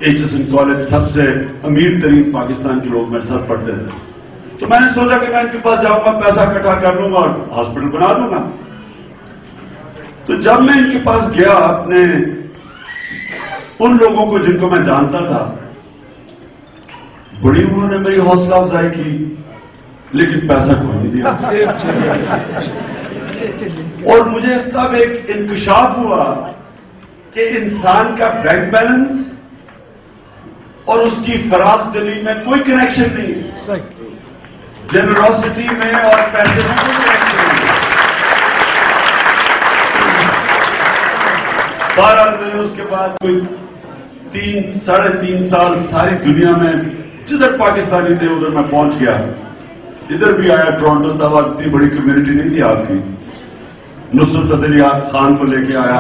HSN کالج، سب سے امیر ترین پاکستان کے لوگ میرے ساتھ پڑھتے تھے. تو میں نے سوچا کہ میں ان کے پاس جاؤں گا، پیسہ اکٹھا کر لوں گا اور ہاسپٹل بنا دوں گا. تو جب میں ان کے پاس گیا، اپنے ان لوگوں کو جن کو میں جانتا تھا، بڑی انہوں نے میری حوصلہ افزائی کی، لیکن پیسہ کوئی نہیں دیا. اور مجھے تب ایک انکشاف ہوا کہ انسان کا بینک بیلنس اور اس کی فراخ دلی میں کوئی کنیکشن نہیں ہے، جنراسٹی میں اور پیسے میں کوئی کنیکشن نہیں ہے. بہرحال میں نے اس کے بعد کوئی 3-3.5 سال ساری دنیا میں جدھر پاکستانی تھے ادھر میں پہنچ گیا. ادھر بھی آیا ٹورانٹو، تب اتنی بڑی کمیونٹی نہیں تھی آپ کی. نصرت فتح علی خان کو لے کے آیا،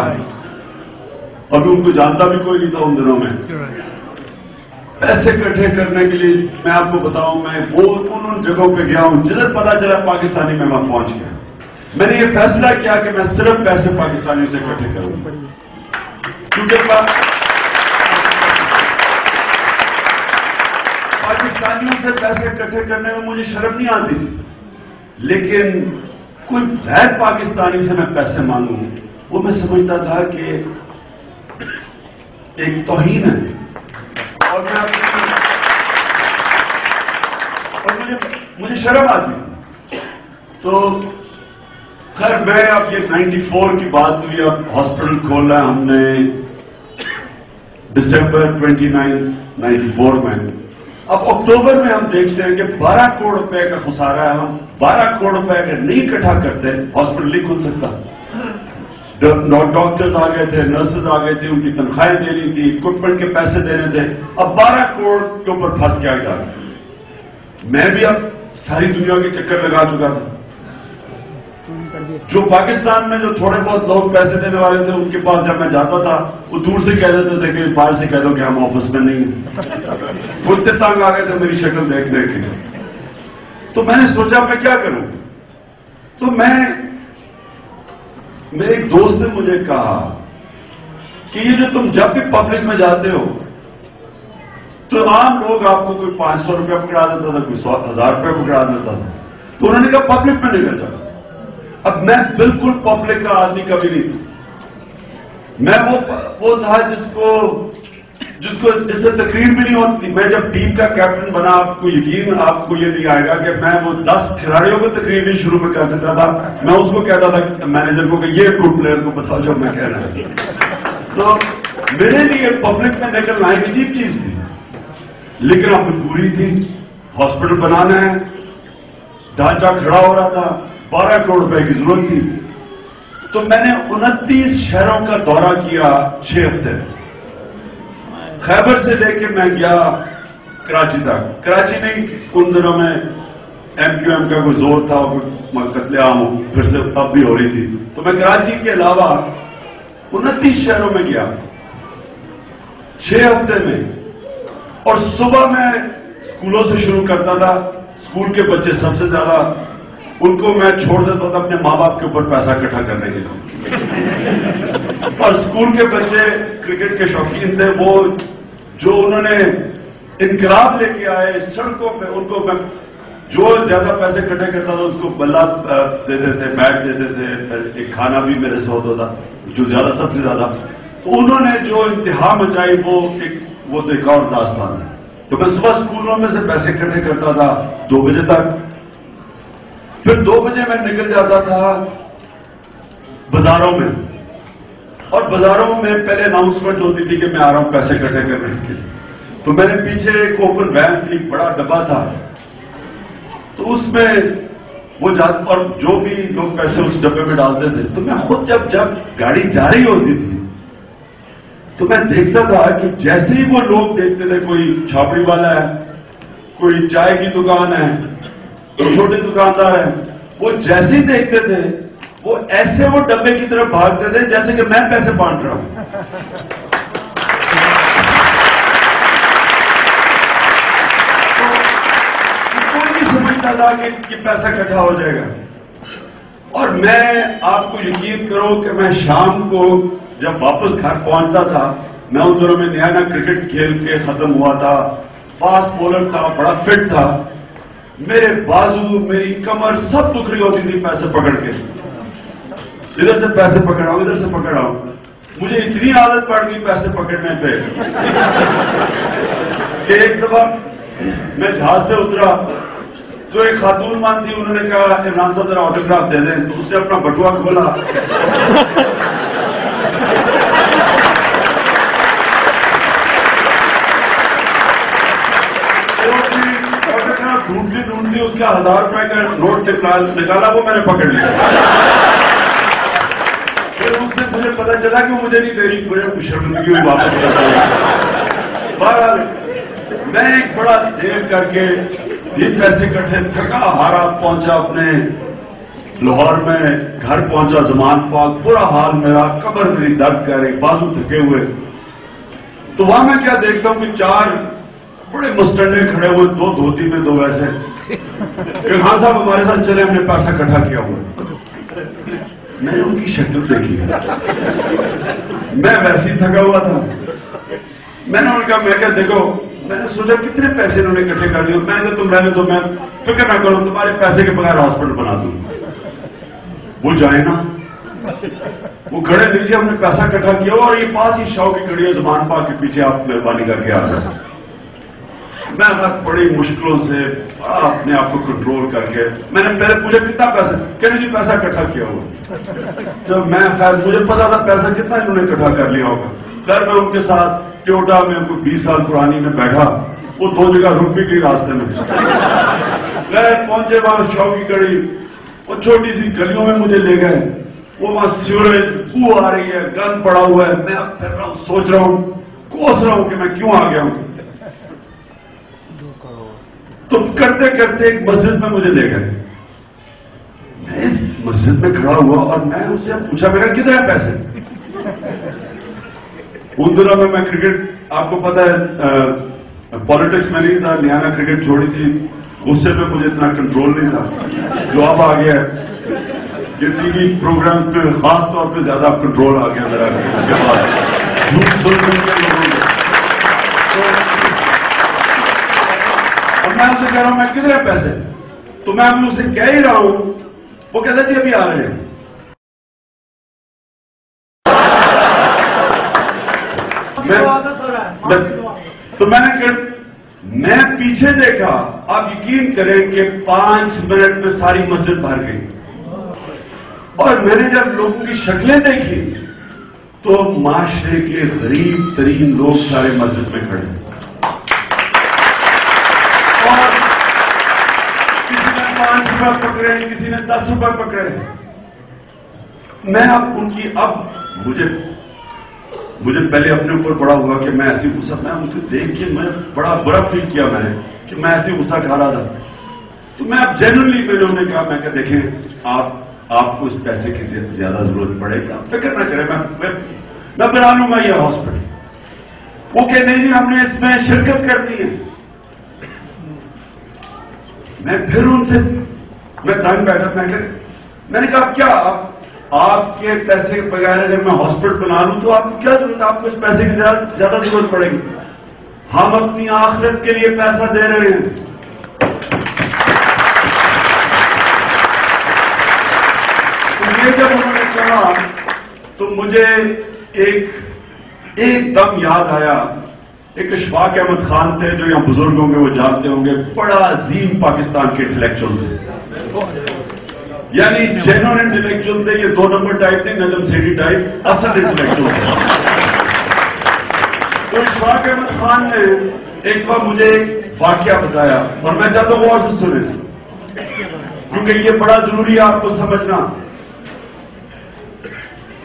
ابھی ان کو جانتا بھی کوئی نہیں تھا ان دنوں میں. پیسے اکٹھے کرنے کے لیے میں آپ کو بتاؤں، میں وہ ان جگہوں پہ گیا ہوں جدھر پتا چلا پاکستانی میں وہاں پہنچ گیا. میں نے یہ فیصلہ کیا کہ میں صرف پیسے پاکستانیوں سے اکٹھے کروں، کیونکہ پاکستانیوں سے پیسے اکٹھے کرنے میں مجھے شرم نہیں آتی تھی، لیکن کوئی غیر پاکستانی سے میں پیسے مانگوں وہ میں سمجھتا تھا کہ ایک توہین ہے. اور مجھے شرم آتی. تو خیر میں اب یہ 94 کی بات ہوئی، اب ہاسپٹل کھولا ہم نے دسمبر 29 94 میں. اب اکتوبر میں ہم دیکھتے ہیں کہ 12 کروڑ روپے کا خسارہ ہے. ہم 12 کروڑ روپے اگر نہیں اکٹھا کرتے ہاسپٹل نہیں کھل سکتا. ڈاکٹرز آ گئے تھے، نرسز آ گئے تھے، ان کی تنخواہیں دینی تھی، اکوپمنٹ کے پیسے دینے تھے. اب 12 کروڑ کے اوپر پھنس گیا گیا. میں بھی اب ساری دنیا کے چکر لگا چکا تھا. جو پاکستان میں جو تھوڑے بہت لوگ پیسے دینے والے تھے ان کے پاس جب میں جاتا تھا وہ دور سے کہہ دیتے تھے کہ باہر سے کہہ دو کہ ہم آفس میں نہیں ہیں. وہ اتنے تنگ آ گئے تھے میری شکل دیکھ دیکھ کے. تو میں نے سوچا میں کیا کروں. تو میرے ایک دوست نے مجھے کہا کہ یہ جو تم جب بھی پبلک میں جاتے ہو تو عام لوگ آپ کو کوئی 500 روپے پکڑا دیتا تھا، کوئی 1000 روپے پکڑا دیتا تھا. تو انہوں نے کہا پبلک میں نکل جاؤ. اب میں بالکل پبلک کا آدمی کبھی نہیں تھا. میں وہ تھا جس سے تقریر بھی نہیں ہوتی. میں جب ٹیم کا کیپٹن بنا، آپ کو یقین آپ کو یہ نہیں آئے گا کہ میں وہ 10 کھلاڑیوں کو تقریر نہیں شروع میں کر سکتا تھا. میں اس کو کہتا تھا مینیجر کو کہ یہ گڈ پلیئر کو بتاؤ جو میں کہہ رہا ہوں. تو میرے لیے پبلک میں نکلنا ایک عجیب چیز تھی، لیکن اب مجبوری تھی. ہاسپٹل بنانا ہے، ڈھانچہ کھڑا ہو رہا تھا، 12 کروڑ روپے کی ضرورت تھی. تو میں نے 29 شہروں کا دورہ کیا 6 ہفتے. خیبر سے لے کے میں گیا کراچی تک. کراچی نہیں، ان دنوں میں MQM کا کوئی زور تھا، قتل عام پھر سے تب بھی ہو رہی تھی. تو میں کراچی کے علاوہ 29 شہروں میں گیا 6 ہفتے میں. اور صبح میں اسکولوں سے شروع کرتا تھا. اسکول کے بچے سب سے زیادہ، ان کو میں چھوڑ دیتا تھا اپنے ماں باپ کے اوپر پیسہ اکٹھا کرنے کے لیے. اور اسکول کے بچے کرکٹ کے شوقین تھے، وہ جو انہوں نے انقلاب لے کے آئے سڑکوں پہ، ان کو میں جو زیادہ پیسے اکٹھے کرتا تھا اس کو بلہ دیتے تھے، بیٹ دیتے تھے، ایک کھانا بھی میرے سے ہوتا تھا جو زیادہ سب سے زیادہ. تو انہوں نے جو انتہا مچائی وہ تو ایک اور داستان ہے. تو میں صبح اسکولوں میں سے پیسے اکٹھے کرتا تھا 2 بجے تک. پھر 2 بجے میں نکل جاتا تھا بازاروں میں. اور بازاروں میں پہلے اناؤنسمنٹ ہوتی تھی کہ میں آ رہا ہوں پیسے اکٹھے کرنے کے لیے. تو میں نے پیچھے ایک اوپن وین تھی، بڑا ڈبہ تھا. تو اس میں وہ اور جو بھی لوگ پیسے اس ڈبے میں ڈالتے تھے. تو میں خود جب گاڑی جا رہی ہوتی تھی تو میں دیکھتا تھا کہ جیسے ہی وہ لوگ دیکھتے تھے کوئی چھاپڑی والا ہے، کوئی چائے کی دکان ہے، چھوٹے دکاندار ہیں، وہ جیسے ہی دیکھتے تھے وہ ایسے وہ ڈبے کی طرف بھاگتے تھے جیسے کہ میں پیسے بانٹ رہا ہوں. نہ تھا کہ یہ پیسہ اکٹھا ہو جائے گا. اور میں آپ کو یقین کرو کہ میں شام کو جب واپس گھر پہنچتا تھا, میں ان دنوں میں نیا نیا کرکٹ کھیل کے ختم ہوا تھا, فاسٹ بولر تھا, بڑا فٹ تھا, میرے بازو میری کمر سب دکھ رہی ہوتی تھی پیسے پکڑ کے. ادھر سے پیسے پکڑاؤ, ادھر سے پکڑاؤ. مجھے اتنی عادت پڑ گئی پیسے پکڑنے پہ کہ ایک دفعہ میں جہاز سے اترا تو ایک خاتون مان تھی, انہوں نے کہا عمران صاحب ذرا آٹوگراف دے دیں. تو اس نے اپنا بٹوا کھولا, آٹوگراف ڈھونڈتی اس کا 1000 روپے کا نوٹ نکالا, وہ میں نے پکڑ لیا. پھر اس نے مجھے پتا چلا کہ مجھے نہیں دے رہی, مجھے شرمندگی ہوئی واپس کرتے. بہرحال میں ایک بڑا دیر کر کے یہ پیسے کٹھے تھکا ہارا پہنچا اپنے لاہور میں, گھر پہنچا زمان پاک, برا حال میرا, کمر میری درد کر رہی, بازو تھکے ہوئے. تو وہاں میں کیا دیکھتا ہوں کہ 4 بڑے مسٹنڈے کھڑے ہوئے, 2 دھوتی میں 2 ویسے, کہ ہاں صاحب ہمارے ساتھ چلے, ہم نے پیسہ اکٹھا کیا ہوا. میں نے ان کی شکل دیکھی, میں ویسے ہی تھکا ہوا تھا. میں نے ان کا میں کہا دیکھو, میں نے سوچا کتنے پیسے انہوں نے اکٹھے کر دیے. میں نے کہا تم رہنے دو, میں فکر نہ کرو, تمہارے پیسے کے بغیر ہاسپٹل بنا دوں. وہ جائے نا, وہ کھڑے دیجیے, ہم نے پیسہ اکٹھا کیا, اور یہ پاس ہی شاہ کی گھڑی ہے, زمان پاک کے پیچھے, آپ مہربانی کر کے آ جائیں. میں بڑی مشکلوں سے اپنے آپ کو کنٹرول کر کے, میں نے پہلے پوچھا کتنا پیسہ, کہنے جی پیسہ اکٹھا کیا ہوا. جب میں خیر مجھے پتا تھا پیسہ کتنا انہوں نے اکٹھا کر لیا ہوگا. خیر میں ان کے ساتھ ٹیوٹا میں 20 سال پرانی میں بیٹھا, وہ 2 جگہ رک بھی گئی راستے میں. خیر پہنچے وہاں شاہ کی گڑی, وہ چھوٹی سی گلیوں میں مجھے لے گئے. وہ وہاں سیوریج بو آ رہی ہے, گند پڑا ہوا ہے. میں اب پھر رہا ہوں, سوچ رہا ہوں, کوس رہا ہوں کہ میں کیوں آ گیا ہوں. تو کرتے کرتے ایک مسجد میں مجھے لے گئے. میں اس مسجد میں کھڑا ہوا اور میں اسے پوچھا, میں کہا کدھر ہے پیسے. ان دنوں میں کرکٹ, آپ کو پتا ہے پالیٹکس میں نہیں تھا, نیا نیا کرکٹ چھوڑی تھی, غصے میں مجھے اتنا کنٹرول نہیں تھا. جو اب آ گیا ہے یہ ٹی وی پروگرامز پہ خاص طور پہ زیادہ کنٹرول آ گیا میرا. اس کے بعد جھوٹ سن کے لوگوں نے, اور میں اسے کہہ رہا ہوں میں کدھر ہے پیسے. تو میں ابھی اسے کہہ ہی رہا ہوں, وہ کہتا ہے جی ابھی آ رہے ہیں. تو میں پیچھے دیکھا, آپ یقین کریں کہ 5 منٹ میں ساری مسجد بھر گئی. اور میں نے جب لوگوں کی شکلیں دیکھی تو معاشرے کے غریب ترین لوگ سارے مسجد میں کھڑے, اور کسی نے 5 روپے پکڑے, کسی نے 10 روپے پکڑے. میں اب ان کی, اب مجھے پہلے اپنے اوپر بڑا ہوا کہ میں ایسی غصہ, میں ان کو دیکھ کے میں بڑا برا فیل کیا میں نے کہ میں ایسی غصہ کھا رہا تھا. تو میں اب جنرلی میں نے انہیں کہا, میں کہا دیکھیں آپ کو اس پیسے کی زیادہ ضرورت پڑے گی, آپ فکر نہ کریں, میں بنا لوں گا یہ ہاسپٹل. وہ کہ نہیں ہم نے اس میں شرکت کرنی ہے. میں پھر ان سے میں تنگ بیٹھا, میں نے کہا کیا آپ کے پیسے کے بغیر اگر میں ہاسپٹل بنا لوں تو آپ کو کیا ضرورت ہے, آپ کو اس پیسے کی زیادہ ضرورت پڑے گی. ہم اپنی آخرت کے لیے پیسہ دے رہے ہیں. تو یہ جب انہوں نے کہا تو مجھے ایک دم یاد آیا, ایک اشفاق احمد خان تھے جو یہاں بزرگ ہوں گے وہ جانتے ہوں گے, بڑا عظیم پاکستان کے انٹلیکچوئل تھے, یعنی جینون انٹلیکچوئل تھے. یہ 2 نمبر ٹائپ نہیں, نجم سیٹھی ٹائپ, اصل انٹلیکچوئل تھے. تو اشفاق احمد خان نے ایک بار مجھے ایک واقعہ بتایا, اور میں چاہتا ہوں غور سے سنیں کیونکہ یہ بڑا ضروری ہے آپ کو سمجھنا.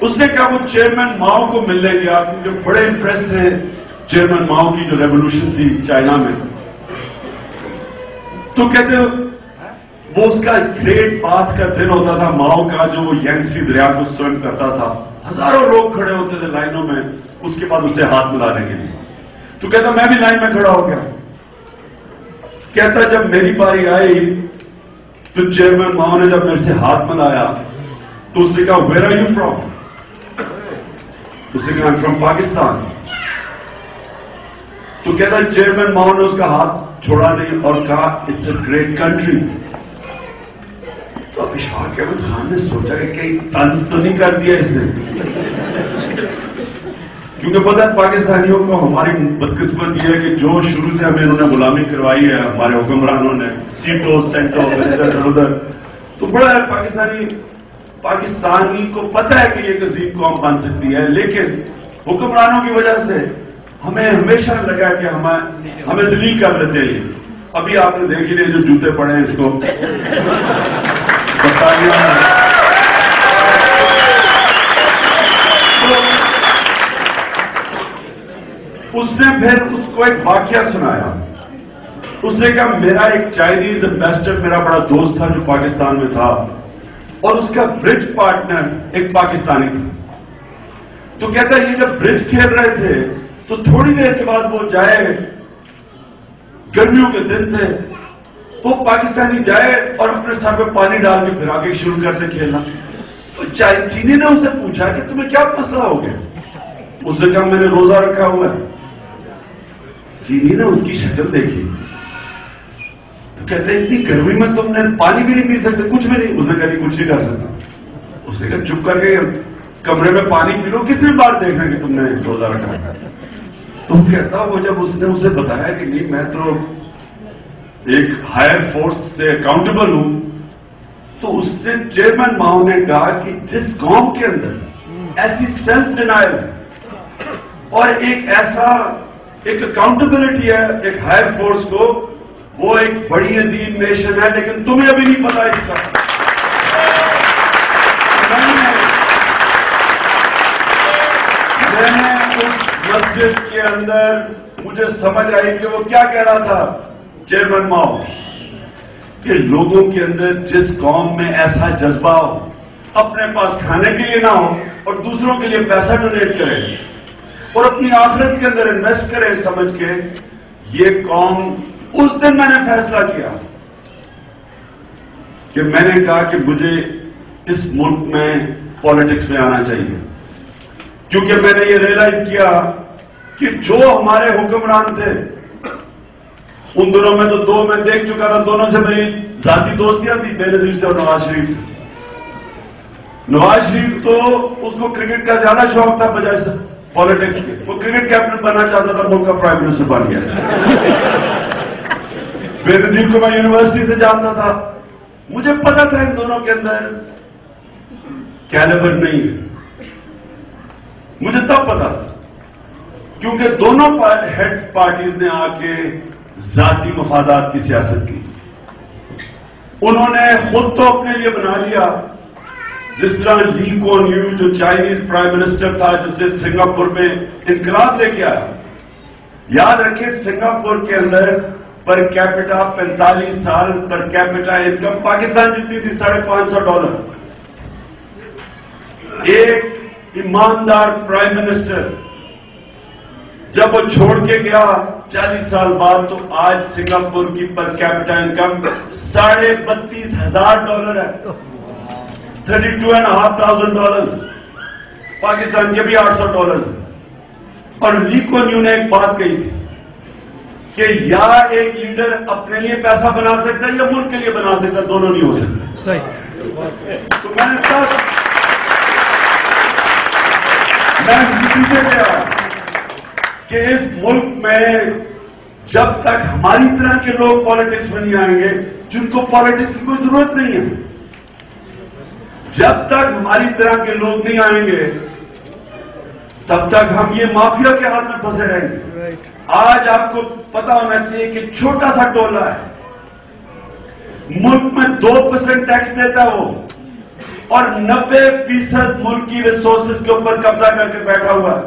اس نے کہا وہ چیئرمین ماؤ کو ملنے گیا کیونکہ بڑے امپریس تھے چیئرمین ماؤ کی جو ریولوشن تھی چائنا میں. تو کہتے وہ اس کا گریٹ بات کا دن ہوتا تھا ماؤ کا, جو وہ یانگسی دریا کو سوئم کرتا تھا. ہزاروں لوگ کھڑے ہوتے تھے لائنوں میں اس کے بعد اسے ہاتھ ملانے کے لیے. تو کہتا میں بھی لائن میں کھڑا ہو گیا. کہتا جب میری باری آئی تو چیئرمین ماؤ نے جب میرے سے ہاتھ ملایا تو اس نے کہا ویئر آر یو فرام؟ اس نے کہا فرام پاکستان. تو کہتا ہے چیئرمین ماؤ نے اس کا ہاتھ چھوڑا نہیں اور کہا اٹس اے گریٹ کنٹری. تو اب اشفاق احمد خان نے سوچا کہ کہیں طنز تو نہیں کر دیا اس نے، کیونکہ پتہ ہے پاکستانیوں کو ہماری بدقسمت یہ ہے کہ جو شروع سے ہمیں انہوں نے غلامی کروائی ہے ہمارے حکمرانوں نے، سیٹوں سینٹوں ادھر ادھر، تو بڑا ہے پاکستانی کو پتہ ہے کہ یہ ایک عظیم قوم بن سکتی ہے، لیکن حکمرانوں کی وجہ سے ہمیں ہمیشہ لگا کہ ہمیں ذلیل کر دیتے ہیں. ابھی آپ نے دیکھ لیا جو جوتے پڑے ہیں اس کو برطانیہ میں. اس نے پھر اس کو ایک واقعہ سنایا. اس نے کہا میرا ایک چائنیز ایمبیسڈر میرا بڑا دوست تھا جو پاکستان میں تھا، اور اس کا برج پارٹنر ایک پاکستانی تھا. تو کہتا ہے یہ جب برج کھیل رہے تھے تو تھوڑی دیر کے بعد وہ جائے، گرمیوں کے دن تھے، وہ پاکستانی جائے اور اپنے سر پہ پانی ڈال کے پھر آگے شروع کرتے کھیلنا. تو چینی نے اسے پوچھا کہ تمہیں کیا مسئلہ ہو گیا؟ اس نے کہا میں نے روزہ رکھا ہوا ہے. چینی نے اس کی شکل دیکھی تو کہتے ہیں اتنی گرمی میں تم نے پانی بھی نہیں پی سکتے، کچھ بھی نہیں. اس نے کہا نہیں کچھ نہیں کر سکتا. اس نے کہا چپ کر کے کمرے میں پانی پی لو، کس نے بات دیکھنا کہ تم نے روزہ رکھا ہے؟ تو کہتا وہ جب اس نے اسے بتایا کہ نہیں میں تو ایک ہائر فورس سے اکاؤنٹیبل ہوں، تو اس نے چیئرمین ماؤ نے کہا کہ جس قوم کے اندر ایسی سیلف ڈینائل اور ایک ایسا ایک اکاؤنٹیبلٹی ہے ایک ہائر فورس کو، وہ ایک بڑی عظیم نیشن ہے، لیکن تمہیں ابھی نہیں پتا اس کا. میں نے اس مسجد کے اندر مجھے سمجھ آئی کہ وہ کیا کہہ رہا تھا چیئرمین ماؤ، کہ لوگوں کے اندر جس قوم میں ایسا جذبہ ہو، اپنے پاس کھانے کے لیے نہ ہو اور دوسروں کے لیے پیسہ ڈونیٹ کرے اور اپنی آخرت کے اندر انویسٹ کرے سمجھ کے، یہ قوم. اس دن میں نے فیصلہ کیا کہ میں نے کہا کہ مجھے اس ملک میں پالیٹکس میں آنا چاہیے، کیونکہ میں نے یہ ریئلائز کیا کہ جو ہمارے حکمران تھے ان دنوں میں تو دو میں دیکھ چکا تھا، دونوں سے میری ذاتی دوستیاں تھی، بے نظیر سے اور نواز شریف سے. نواز شریف تو اس کو کرکٹ کا زیادہ شوق تھا بجائے پالیٹکس کے، وہ کرکٹ کیپٹن بننا چاہتا تھا، ملک کا پرائم منسٹر بن گیا. بے نظیر کو میں یونیورسٹی سے جانتا تھا، مجھے پتا تھا ان دونوں کے اندر کیلیبر نہیں ہے، مجھے تب پتا تھا، کیونکہ دونوں ہیڈز پارٹیز نے آ کے ذاتی مفادات کی سیاست کی. انہوں نے خود تو اپنے لیے بنا لیا، جس طرح لی کون یو جو چائنیز پرائم منسٹر تھا جس نے سنگاپور میں انقلاب لے کے آیا. یاد رکھیں سنگاپور کے اندر پر کیپٹا 45 سال پر کیپٹا انکم پاکستان جتنی تھی $550. ایک ایماندار پرائم منسٹر جب وہ چھوڑ کے گیا 40 سال بعد، تو آج سنگاپور کی پر کیپٹا انکم $32,500 ہے، $32,500. پاکستان کے بھی $800 ہے. اور لی کون یو نے ایک بات کہی تھی کہ یا ایک لیڈر اپنے لیے پیسہ بنا سکتا ہے یا ملک کے لیے بنا سکتا ہے، دونوں نہیں ہو سکتے. صحیح. تو میں نے تب اس نتیجے پہ آیا کہ اس ملک میں جب تک ہماری طرح کے لوگ پالیٹکس میں نہیں آئیں گے، جن کو پالیٹکس کی کوئی ضرورت نہیں ہے، جب تک ہماری طرح کے لوگ نہیں آئیں گے تب تک ہم یہ مافیا کے ہاتھ میں پھنسے رہیں گے. آج آپ کو پتا ہونا چاہیے کہ چھوٹا سا ٹولہ ہے، ملک میں 2% ٹیکس دیتا ہے وہ، اور 90% ملک کی ریسورسز کے اوپر قبضہ کر کے بیٹھا ہوا ہے.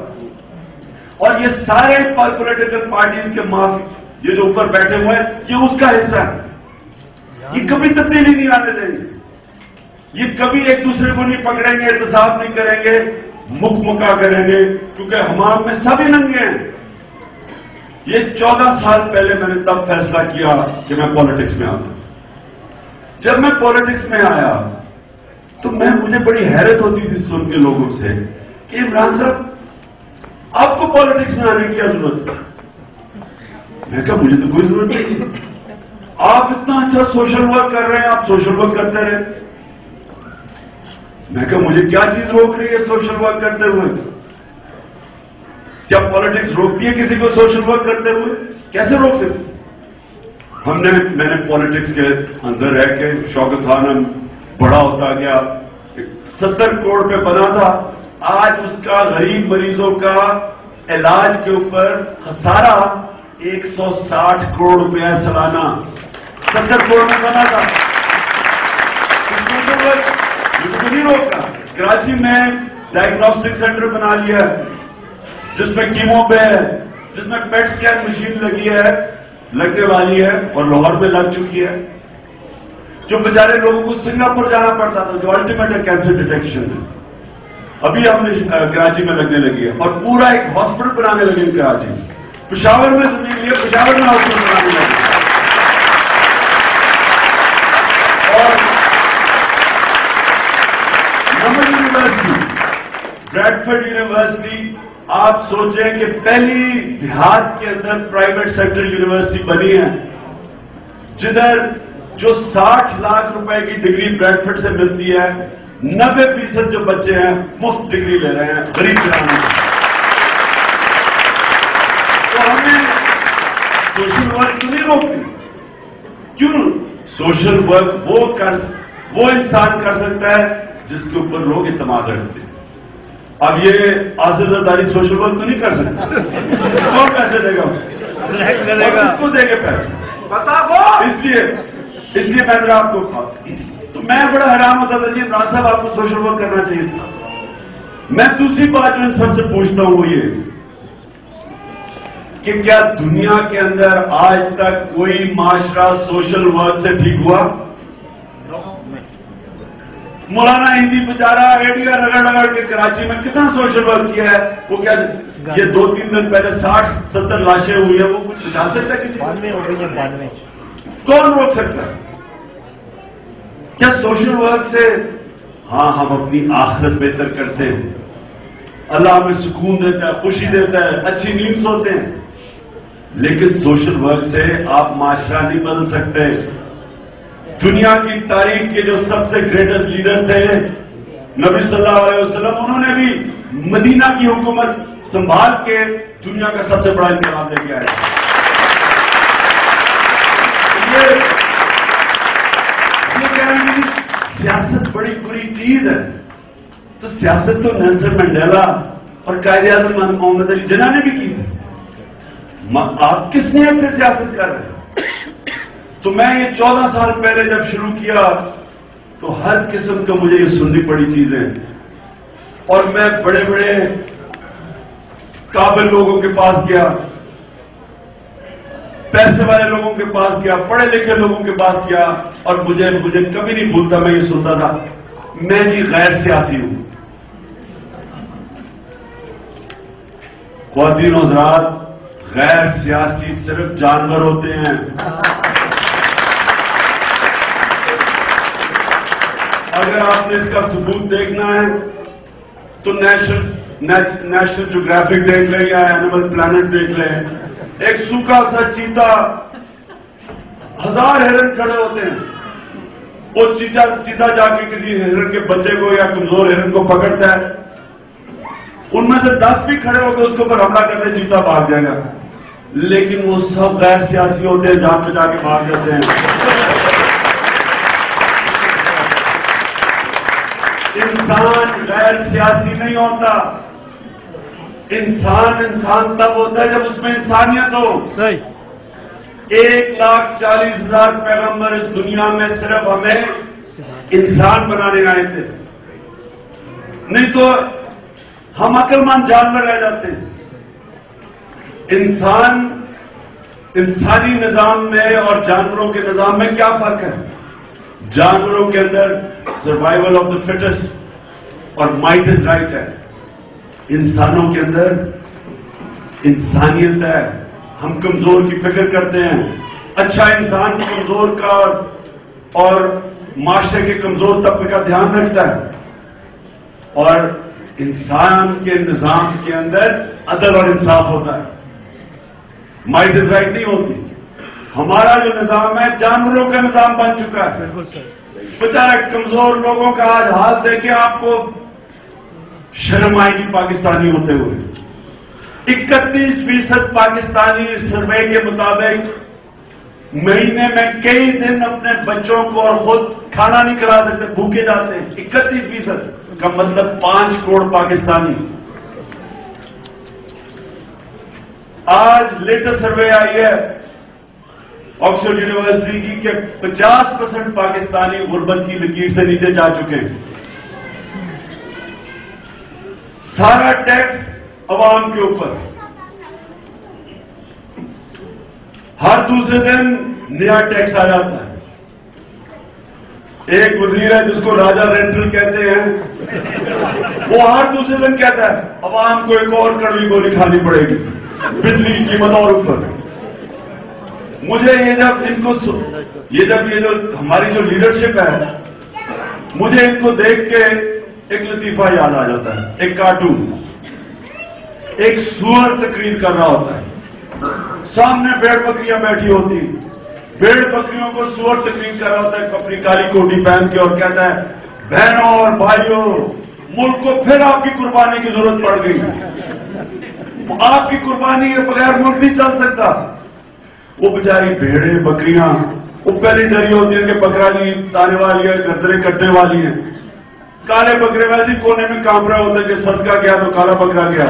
اور یہ سارے پولیٹیکل پارٹیز کے یہ جو اوپر بیٹھے ہوئے ہیں، یہ اس کا حصہ ہے. یہ کبھی تبدیلی نہیں آنے دیں گے، یہ کبھی ایک دوسرے کو نہیں پکڑیں گے، احتساب نہیں کریں گے، مکہ کریں گے، کیونکہ ہمام میں سبھی ننگے ہیں. یہ 14 سال پہلے میں نے تب فیصلہ کیا کہ میں پالیٹکس میں آتا ہوں. جب میں پالیٹکس میں آیا تو مجھے بڑی حیرت ہوتی تھی سن کے لوگوں سے کہ عمران صاحب آپ کو پالیٹکس میں آنے کی کیا ضرورت ہے؟ میں کہا مجھے تو کوئی ضرورت نہیں، آپ اتنا اچھا سوشل ورک کر رہے ہیں، آپ سوشل ورک کرتے رہے۔ میں کہا مجھے کیا چیز روک رہی ہے سوشل ورک کرتے ہوئے؟ کیا پالیٹکس روکتی ہے کسی کو سوشل ورک کرتے ہوئے؟ کیسے روک سکتے؟ میں نے پالیٹکس کے اندر رہ کے شوکت خان بڑا ہوتا گیا، 70 کروڑ پہ بنا تھا، آج اس کا غریب مریضوں کا علاج کے اوپر خسارہ 160 کروڑ روپے سالانہ، 70 کروڑ میں بنا تھا۔ سوشل ورک نہیں روکا۔ کراچی میں ڈائگنوسٹک سینٹر بنا لیا ہے جس میں کیمو پہ ہے، جس میں پیٹ سکین مشین لگی ہے، لگنے والی ہے اور لاہور میں لگ چکی ہے۔ جو بیچارے لوگوں کو سنگاپور جانا پڑتا تھا، جو الٹیمیٹ ہے کینسر ڈیٹیکشن ہے، ابھی ہم نے کراچی میں لگنے لگی ہے، اور پورا ایک ہاسپٹل بنانے لگے کراچی میں۔ پشاور میں زمین لیے، پشاور میں ہاسپٹل بنانے لگے، اور نمبر یونیورسٹی، بریڈفورڈ یونیورسٹی، آپ سوچیں کہ پہلی دیہات کے اندر پرائیویٹ سیکٹر یونیورسٹی بنی ہے، جدھر جو 60 لاکھ روپے کی ڈگری بریڈفورڈ سے ملتی ہے، 90% جو بچے ہیں مفت ڈگری لے رہے ہیں غریب گھرانے سے۔ تو ہمیں سوشل ورک کیوں نہیں روکتی؟ کیوں؟ سوشل ورک وہ انسان کر سکتا ہے جس کے اوپر لوگ اعتماد رکھتے ہیں۔ اب یہ آصف زرداری سوشل ورک تو نہیں کر سکتا، کون پیسے دے گا اس کو؟ اور کس کو دے گے پیسے؟ اس لیے میں ذرا آپ کو کہا تو میں بڑا حیران ہوتا تھا جی عمران صاحب آپ کو سوشل ورک کرنا چاہیے تھا۔ میں دوسری بات جو ان سب سے پوچھتا ہوں وہ یہ کہ کیا دنیا کے اندر آج تک کوئی معاشرہ سوشل ورک سے ٹھیک ہوا؟ مولانا ہندی بیچارہ ایڈیا رگڑ کے کراچی میں کتنا سوشل ورک کیا ہے، وہ کیا یہ 2-3 دن پہلے 60-70 لاشیں ہوئی ہیں، وہ کچھ بچا سکتا ہے کسی کو؟ کون روک سکتا ہے؟ کیا سوشل ورک سے ہاں ہم اپنی آخرت بہتر کرتے ہیں، اللہ ہمیں سکون دیتا ہے، خوشی دیتا ہے، اچھی نیند سوتے ہیں، لیکن سوشل ورک سے آپ معاشرہ نہیں بدل سکتے۔ دنیا کی تاریخ کے جو سب سے گریٹسٹ لیڈر تھے نبی صلی اللہ علیہ وسلم، انہوں نے بھی مدینہ کی حکومت سنبھال کے دنیا کا سب سے بڑا انقلاب لے کے آئے۔ سیاست بڑی بری چیز ہے، تو سیاست تو نیلسن منڈیلا اور قائد اعظم محمد علی جناح نے بھی کی تھی۔ آپ کس نیت سے سیاست کر رہے ہیں؟ تو میں یہ 14 سال پہلے جب شروع کیا تو ہر قسم کا مجھے یہ سننی پڑی چیزیں، اور میں بڑے بڑے قابل لوگوں کے پاس گیا، پیسے والے لوگوں کے پاس گیا، پڑھے لکھے لوگوں کے پاس گیا، اور مجھے کبھی نہیں بھولتا، میں یہ سنتا تھا میں جی غیر سیاسی ہوں۔ خواتین و حضرات، غیر سیاسی صرف جانور ہوتے ہیں۔ اگر آپ نے اس کا ثبوت دیکھنا ہے تو نیشنل جیوگرافک دیکھ لیں یا اینیمل پلانٹ دیکھ لیں، ایک سوکھا سا چیتا، 1000 ہرن کھڑے ہوتے ہیں، وہ چیتا جا کے کسی ہرن کے بچے کو یا کمزور ہرن کو پکڑتا ہے، ان میں سے 10 بھی کھڑے ہو کے اس کے اوپر حملہ کرتے، چیتا بھاگ جائے گا، لیکن وہ سب غیر سیاسی ہوتے ہیں، جان بچا کے بھاگ جاتے ہیں۔ انسان غیر سیاسی نہیں ہوتا، انسان تب ہوتا ہے جب اس میں انسانیت ہو۔ 1,40,000 پیغمبر اس دنیا میں صرف ہمیں انسان بنانے آئے تھے، نہیں تو ہم عقل مند جانور رہ جاتے ہیں۔ انسانی نظام میں اور جانوروں کے نظام میں کیا فرق ہے؟ جانوروں کے اندر سروائیول آف دا فٹسٹ اور مائٹ از رائٹ ہے، انسانوں کے اندر انسانیت ہے، ہم کمزور کی فکر کرتے ہیں، اچھا انسان کمزور کا اور معاشرے کے کمزور طبقے کا دھیان رکھتا ہے اور انسان کے نظام کے اندر عدل اور انصاف ہوتا ہے، مائٹ از رائٹ نہیں ہوتی۔ ہمارا جو نظام ہے جانوروں کا نظام بن چکا ہے۔ بیچارے کمزور لوگوں کا آج حال دیکھیں، آپ کو شرم آئے گی پاکستانی ہوتے ہوئے۔ 31% پاکستانی سروے کے مطابق مہینے میں کئی دن اپنے بچوں کو اور خود کھانا نہیں کھلا سکتے، بھوکے جاتے ہیں۔ 31% کا مطلب 5 کروڑ پاکستانی۔ آج لیٹسٹ سروے آئی ہے آکسفورڈ یونیورسٹی کی کہ 50% پاکستانی غربت کی لکیر سے نیچے جا چکے ہیں۔ سارا ٹیکس عوام کے اوپر، ہر دوسرے دن نیا ٹیکس آ جاتا ہے۔ ایک وزیر ہے جس کو راجہ رینٹل کہتے ہیں، وہ ہر دوسرے دن کہتا ہے عوام کو ایک اور کڑوی گولی کھانی پڑے گی، بجلی کی قیمت اور اوپر۔ مجھے یہ جب یہ جو ہماری جو لیڈرشپ ہے، مجھے ان کو دیکھ کے ایک لطیفہ یاد آ جاتا ہے۔ ایک کارٹون، ایک سور تقریر کر رہا ہوتا ہے، سامنے بھیڑ بکریاں بیٹھی ہوتی، بھیڑ بکریوں کو سور تقریر کر رہا ہوتا ہے اپنی کالی کوٹی پہن کے، اور کہتا ہے بہنوں اور بھائیوں، ملک کو پھر آپ کی قربانی کی ضرورت پڑ گئی، آپ کی قربانی کے بغیر ملک نہیں چل سکتا۔ وہ بیچاری بھیڑیں بکریاں وہ پہلی ڈری ہوتی ہیں کہ بکرا جی تانے والی ہے، گردرے کٹنے والی ہیں۔ کالے بکرے ویسے کونے میں کانپ رہے ہوتے ہیں کہ صدقہ گیا تو کالا بکرا گیا،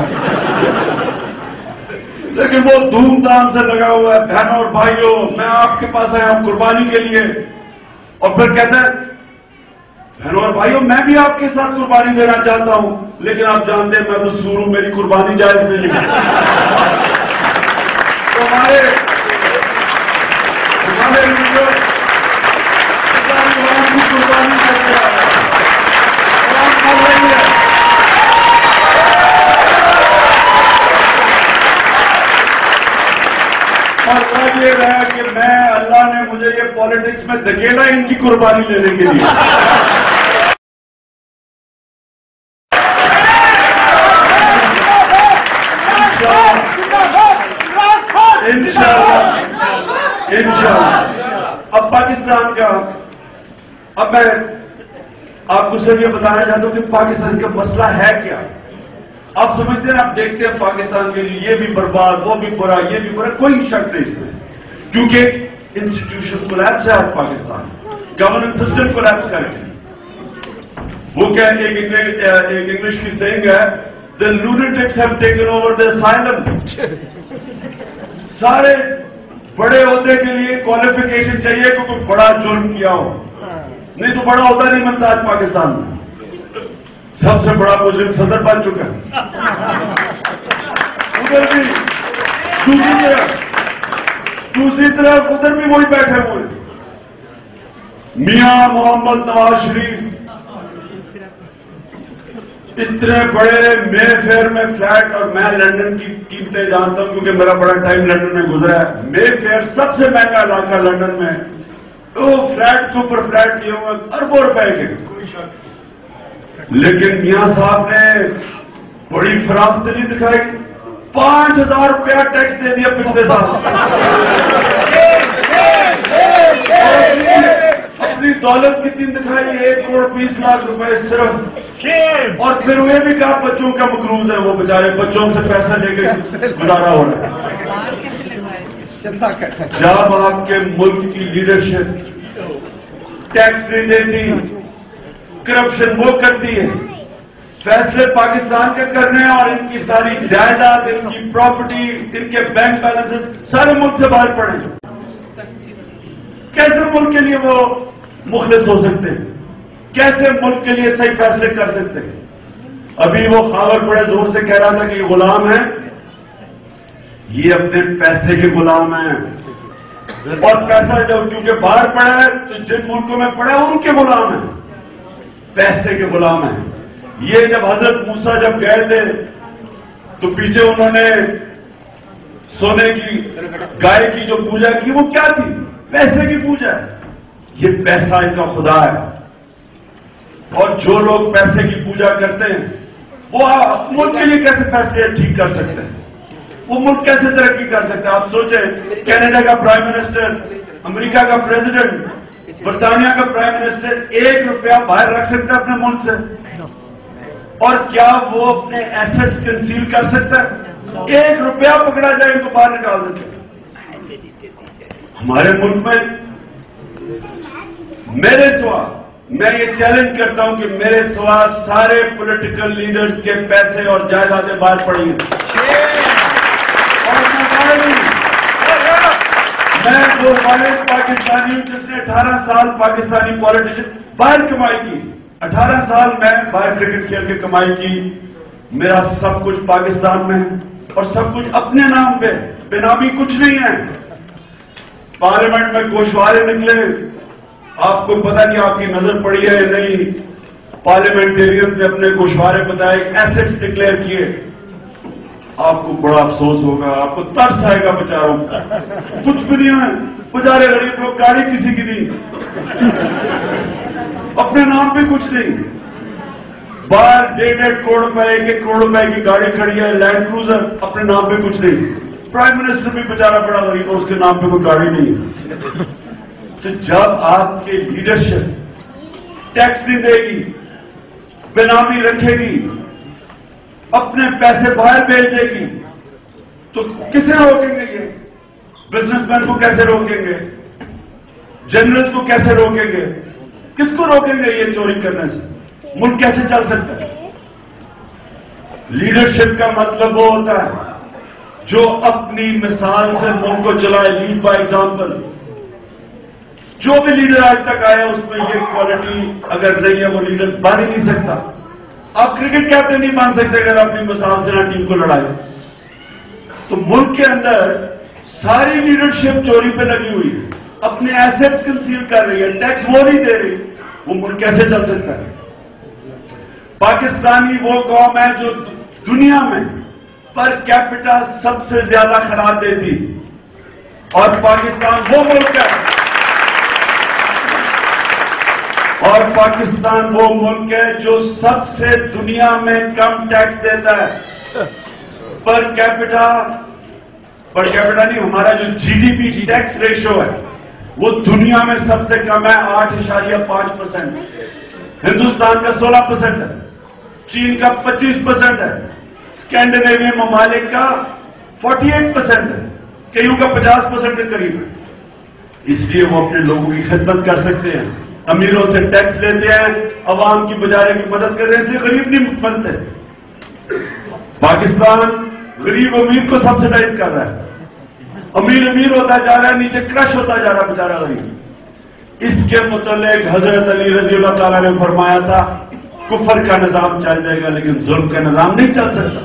لیکن وہ دھوم دھام سے لگا ہوا ہے، بہنوں اور بھائیوں میں آپ کے پاس آیا ہوں قربانی کے لیے۔ اور پھر کہتا ہے بہنوں اور بھائیوں میں بھی آپ کے ساتھ قربانی دینا چاہتا ہوں، لیکن آپ جانتے ہیں میں تو سور ہوں، میری قربانی جائز نہیں ہے۔ تو ہمارے قربانی کرتے ہیں، اور یہ رہا کہ میں اللہ نے مجھے یہ پالیٹکس میں دھکیلا ان کی قربانی لینے کے لیے۔ انشاءاللہ اب پاکستان کا، اب میں آپ کو صرف یہ بتانا چاہتا ہوں کہ پاکستان کا مسئلہ ہے کیا۔ آپ سمجھتے ہیں، آپ دیکھتے ہیں پاکستان کے لیے یہ بھی برباد، وہ بھی برا، یہ بھی برا، کوئی شک نہیں اس میں، کیونکہ انسٹیٹیوشن کولیپس ہے آج پاکستان، گورننس سسٹم کولیپس کر رہے ہیں۔ وہ کہتے ہیں ایک انگلش کی سینگ ہے the lunatics have taken over the asylum۔ سارے بڑے عہدے کے لیے کوالیفیکیشن چاہیے کہ کوئی بڑا جرم کیا ہو، نہیں تو بڑا عہدہ نہیں بنتا آج پاکستان میں۔ سب سے بڑا مجرم صدر بن چکا ہے۔ ادھر بھی دوسری طرف ادھر بھی وہی بیٹھے ہوئے، میاں محمد نواز شریف اتنے بڑے مے فیئر میں فلیٹ، اور میں لندن کی قیمتیں جانتا ہوں کیونکہ میرا بڑا ٹائم لندن میں گزرا ہے۔ مے فیئر سب سے مہنگا علاقہ لندن میں، وہ فلیٹ کے اوپر فلیٹ لیے ہوئے اربوں روپے کے، لیکن میاں صاحب نے بڑی فراخ دلی دکھائی، 5000 روپیہ ٹیکس دے دیا پچھلے سال، اپنی دولت کتنی دکھائی، 1 کروڑ 20 لاکھ روپے صرف، اور پھر وہ بھی کہا بچوں کا مقروض ہے، وہ بیچارے بچوں سے پیسہ لے کے گزارا ہو رہا ہے۔ جب آپ کے ملک کی لیڈرشپ ٹیکس نہیں دیتی، کرپشن وہ کرتی ہے، فیصلے پاکستان کے کرنے اور ان کی ساری جائیداد، ان کی پراپرٹی، ان کے بینک بیلنسز سارے ملک سے باہر پڑے، کیسے ملک کے لیے وہ مخلص ہو سکتے ہیں؟ کیسے ملک کے لیے صحیح فیصلے کر سکتے ہیں؟ ابھی وہ خاور بڑے زور سے کہہ رہا تھا کہ یہ غلام ہے، یہ اپنے پیسے کے غلام ہیں، اور پیسہ جب کیونکہ باہر پڑا ہے تو جن ملکوں میں پڑا ہے ان کے غلام ہیں، پیسے کے غلام ہیں۔ یہ جب حضرت موسیٰ جب گئے تھے تو پیچھے انہوں نے سونے کی گائے کی جو پوجا کی، وہ کیا تھی؟ پیسے کی پوجا ہے۔ یہ پیسہ ان کا خدا ہے، اور جو لوگ پیسے کی پوجا کرتے ہیں وہ ملک کے لیے کیسے فیصلے ٹھیک کر سکتے ہیں؟ وہ ملک کیسے ترقی کر سکتے ہیں؟ آپ سوچیں، کینیڈا کا پرائم منسٹر، امریکہ کا پریزیڈنٹ، برطانیہ کا پرائم منسٹر 1 روپیہ باہر رکھ سکتا ہے اپنے ملک سے؟ اور کیا وہ اپنے ایسٹس کنسیل کر سکتا ہے؟ 1 روپیہ پکڑا جائے ان کو باہر نکال دیتے۔ ہمارے ملک میں میرے سوا، میں یہ چیلنج کرتا ہوں کہ میرے سوا سارے پولیٹیکل لیڈرز کے پیسے اور جائیدادیں باہر پڑی ہیں، میں وہ والد پاکستانی ہوں جس نے 18 سال پاکستانی پولیٹیشن باہر کمائی کی، 18 سال میں باہر کرکٹ کھیل کے کمائی کی، میرا سب کچھ پاکستان میں ہے اور سب کچھ اپنے نام پہ، بے نامی کچھ نہیں ہے۔ پارلیمنٹ میں گوشوارے نکلے، آپ کو پتہ نہیں آپ کی نظر پڑی ہے یا نہیں، پارلیمنٹیرینز نے اپنے گوشوارے بتائے، ایسٹس ڈکلیئر کیے، آپ کو بڑا افسوس ہوگا، آپ کو ترس آئے گا بیچاروں، کچھ بھی نہیں ہے، بیچارے غریب لوگ، گاڑی کسی کی نہیں، اپنے نام پہ کچھ نہیں، باہر 1.5 کروڑ روپے 1 کروڑ روپے کی گاڑی کھڑی ہے، لینڈ کروزر، اپنے نام پہ کچھ نہیں، پرائم منسٹر بھی بیچارہ بڑا غریب ہے، اس کے نام پہ کوئی گاڑی نہیں۔ تو جب آپ کی لیڈرشپ ٹیکس نہیں دے گی، بے نامی رکھے گی، اپنے پیسے باہر بھیج دے گی، تو کسے روکیں گے؟ یہ بزنس مین کو کیسے روکیں گے؟ جنرلز کو کیسے روکیں گے؟ کس کو روکیں گے یہ چوری کرنے سے؟ ملک کیسے چل سکتا ہے؟ لیڈرشپ کا مطلب وہ ہوتا ہے جو اپنی مثال سے ملک کو چلائے، لیڈ بائی ایگزامپل۔ جو بھی لیڈر آج تک آیا اس میں یہ کوالٹی اگر نہیں ہے وہ لیڈر بن ہی نہیں سکتا۔ آپ کرکٹ کیپٹن نہیں بن سکتے اگر اپنی مثال سے نہ ٹیم کو لڑائے۔ تو ملک کے اندر ساری لیڈرشپ چوری پہ لگی ہوئی ہے، اپنے ایسٹس کنسیل کر رہی ہے، ٹیکس وہ نہیں دے رہی، وہ ملک کیسے چل سکتا ہے؟ پاکستانی وہ قوم ہے جو دنیا میں پر کیپٹا سب سے زیادہ خراج دیتی، اور پاکستان وہ ملک ہے، اور پاکستان وہ ملک ہے جو سب سے دنیا میں کم ٹیکس دیتا ہے پر کیپٹا نہیں، ہمارا جو G D P tax ratio ہے وہ دنیا میں سب سے کم ہے، 8.5%۔ ہندوستان کا 16% ہے، چین کا 25% ہے، اسکینڈینیوین ممالک کا 48% ہے، کئیوں کا 50% کے قریب ہے۔ اس لیے وہ اپنے لوگوں کی خدمت کر سکتے ہیں، امیروں سے ٹیکس لیتے ہیں، عوام کی بجارے کی مدد کرتے ہیں، اس لیے غریب نہیں ملتے۔ پاکستان غریب امیر کو سبسڈائز کر رہا ہے، امیر ہوتا جا رہا ہے، نیچے کرش ہوتا جا رہا ہے بیچارہ غریب۔ اس کے متعلق حضرت علی رضی اللہ تعالیٰ نے فرمایا تھا کفر کا نظام چل جائے گا لیکن ظلم کا نظام نہیں چل سکتا۔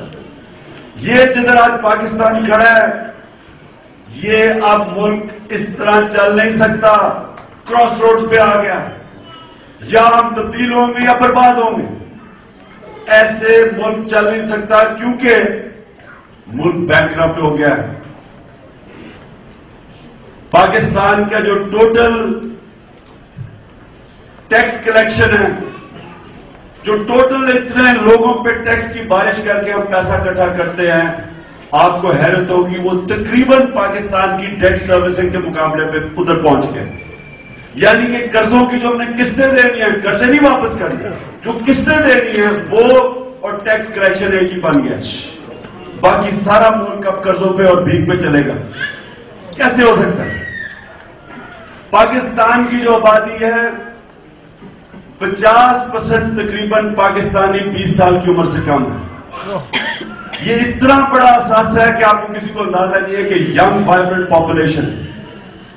یہ جدھر آج پاکستان کھڑا ہے، یہ اب ملک اس طرح چل نہیں سکتا، کراس روڈز پہ آ گیا، یا ہم تبدیل ہوں گے یا برباد ہوں گے۔ ایسے ملک چل نہیں سکتا کیونکہ ملک بینکرپٹ ہو گیا ہے۔ پاکستان کا جو ٹوٹل ٹیکس کلیکشن ہے، جو ٹوٹل اتنے لوگوں پہ ٹیکس کی بارش کر کے ہم پیسہ اکٹھا کرتے ہیں، آپ کو حیرت ہوگی وہ تقریباً پاکستان کی ڈیٹ سروسنگ کے مقابلے پہ ادھر پہنچ گئے۔ یعنی کہ قرضوں کی جو ہم نے قسطیں دینی ہیں، قرضے نہیں واپس کرنے، جو قسطیں دینی ہیں وہ اور ٹیکس کلیکشن ایک ہی بن گیا، باقی سارا ملک اب قرضوں پہ اور بھیک پہ چلے گا۔ کیسے ہو سکتا ہے؟ پاکستان کی جو آبادی ہے 50% تقریباً پاکستانی 20 سال کی عمر سے کم ہے۔ یہ اتنا بڑا اثاثہ ہے کہ آپ کو کسی کو اندازہ نہیں ہے کہ ینگ وائبرنٹ پاپولیشن،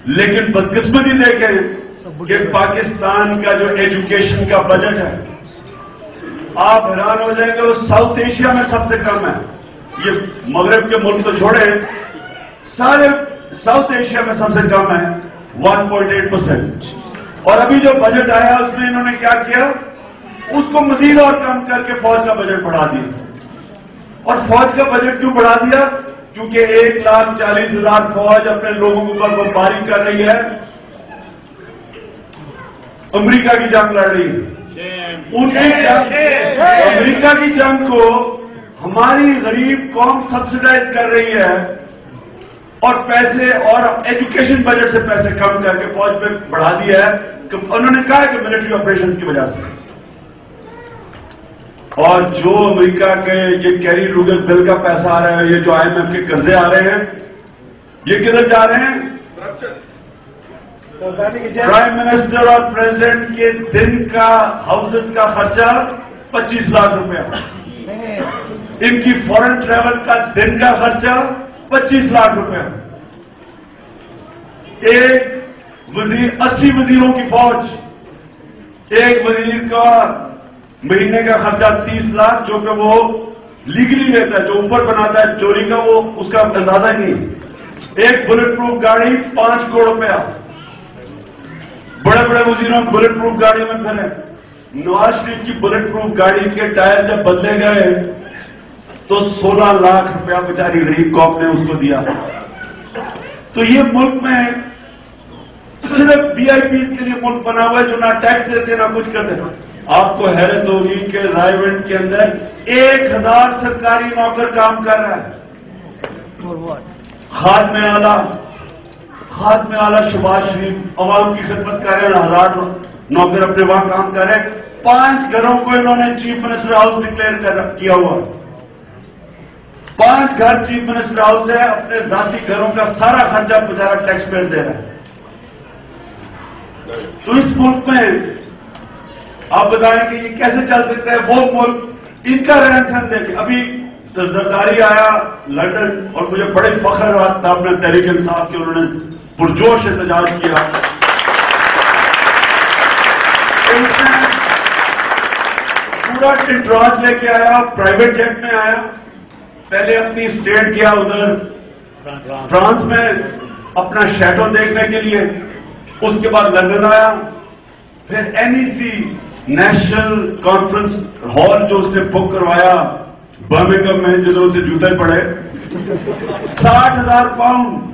لیکن بدقسمتی دیکھیں کہ پاکستان کا جو ایجوکیشن کا بجٹ ہے، آپ حیران ہو جائیں گے، وہ ساؤتھ ایشیا میں سب سے کم ہے۔ یہ مغرب کے ملک تو چھوڑیں، سارے ساؤتھ ایشیا میں سب سے کم ہے، 1.8%۔ اور ابھی جو بجٹ آیا اس میں انہوں نے کیا کیا، اس کو مزید اور کم کر کے فوج کا بجٹ بڑھا دیا۔ اور فوج کا بجٹ کیوں بڑھا دیا؟ کیونکہ 1,40,000 فوج اپنے لوگوں کے اوپر بمباری کر رہی ہے، امریکہ کی جنگ لڑ رہی ہے. ان کی جنگ, امریکہ کی جنگ کو ہماری غریب قوم سبسیڈائز کر رہی ہے اور پیسے اور ایجوکیشن بجٹ سے پیسے کم کر کے فوج میں بڑھا دیا ہے. انہوں نے کہا کہ ملٹری آپریشن کی وجہ سے. اور جو امریکہ کے یہ کیری روگن بل کا پیسہ آ رہا ہے, یہ جو آئی ایم ایف کے قرضے آ رہے ہیں, یہ کدھر جا رہے ہیں؟ پرائم منسٹر اور پریزیڈنٹ کے دن کا ہاؤسز کا خرچہ 25 لاکھ روپیہ, ان کی فورن ٹریول کا دن کا خرچہ 25 لاکھ روپیہ. ایک وزیر 80 وزیروں کی فوج, ایک وزیر کا مہینے کا خرچہ 30 لاکھ, جو کہ وہ لیگلی لیتا ہے, جو اوپر بناتا ہے چوری کا وہ اس کا اندازہ ہی نہیں. ایک بلٹ پروف گاڑی 5 کروڑ روپیہ, بڑے بڑے وزیروں بلٹ پروف گاڑی میں پھرے. نواز شریف کی بلٹ پروف گاڑی کے ٹائر جب بدلے گئے تو 16 لاکھ روپیہ بیچاری غریب قوم نے اس کو دیا. تو یہ ملک میں صرف وی آئی پیز کے لیے ملک بنا ہوا ہے جو نہ ٹیکس دیتے نہ کچھ کرتے. آپ کو حیرت ہوگی کہ رائے ونڈ کے اندر 1000 سرکاری نوکر کام کر رہا ہے. خادم اعلیٰ شہباز شریف عوام کی خدمت کر رہے ہیں, 1000 نوکر اپنے وہاں کام کر رہے ہیں. 5 گھروں کو انہوں نے چیف منسٹر ہاؤس ڈکلیئر کیا ہوا. 5 گھر چیف منسٹر ہاؤس ہے, اپنے ذاتی گھروں کا سارا خرچہ بیچارہ ٹیکس پیئر دے رہا ہے. تو اس ملک میں آپ بتائیں کہ یہ کیسے چل سکتا ہے؟ وہ ملک, ان کا رہن سہن دیکھیں. ابھی زرداری آیا لندن اور مجھے بڑے فخر تھا اپنے تحریک انصاف کے, انہوں نے پرجوش احتجاج کیا. اس نے پورا ٹنٹراج لے کے آیا, پرائیویٹ جیٹ میں آیا. پہلے اپنی اسٹیٹ گیا ادھر فرانس میں اپنا شیڈو دیکھنے کے لیے, اس کے بعد لندن آیا, پھر این ای سی نیشنل کانفرنس ہال جو اس نے بک کروایا برمنگھم میں, جنہوں سے جوتے پڑے, 60,000 پاؤنڈ,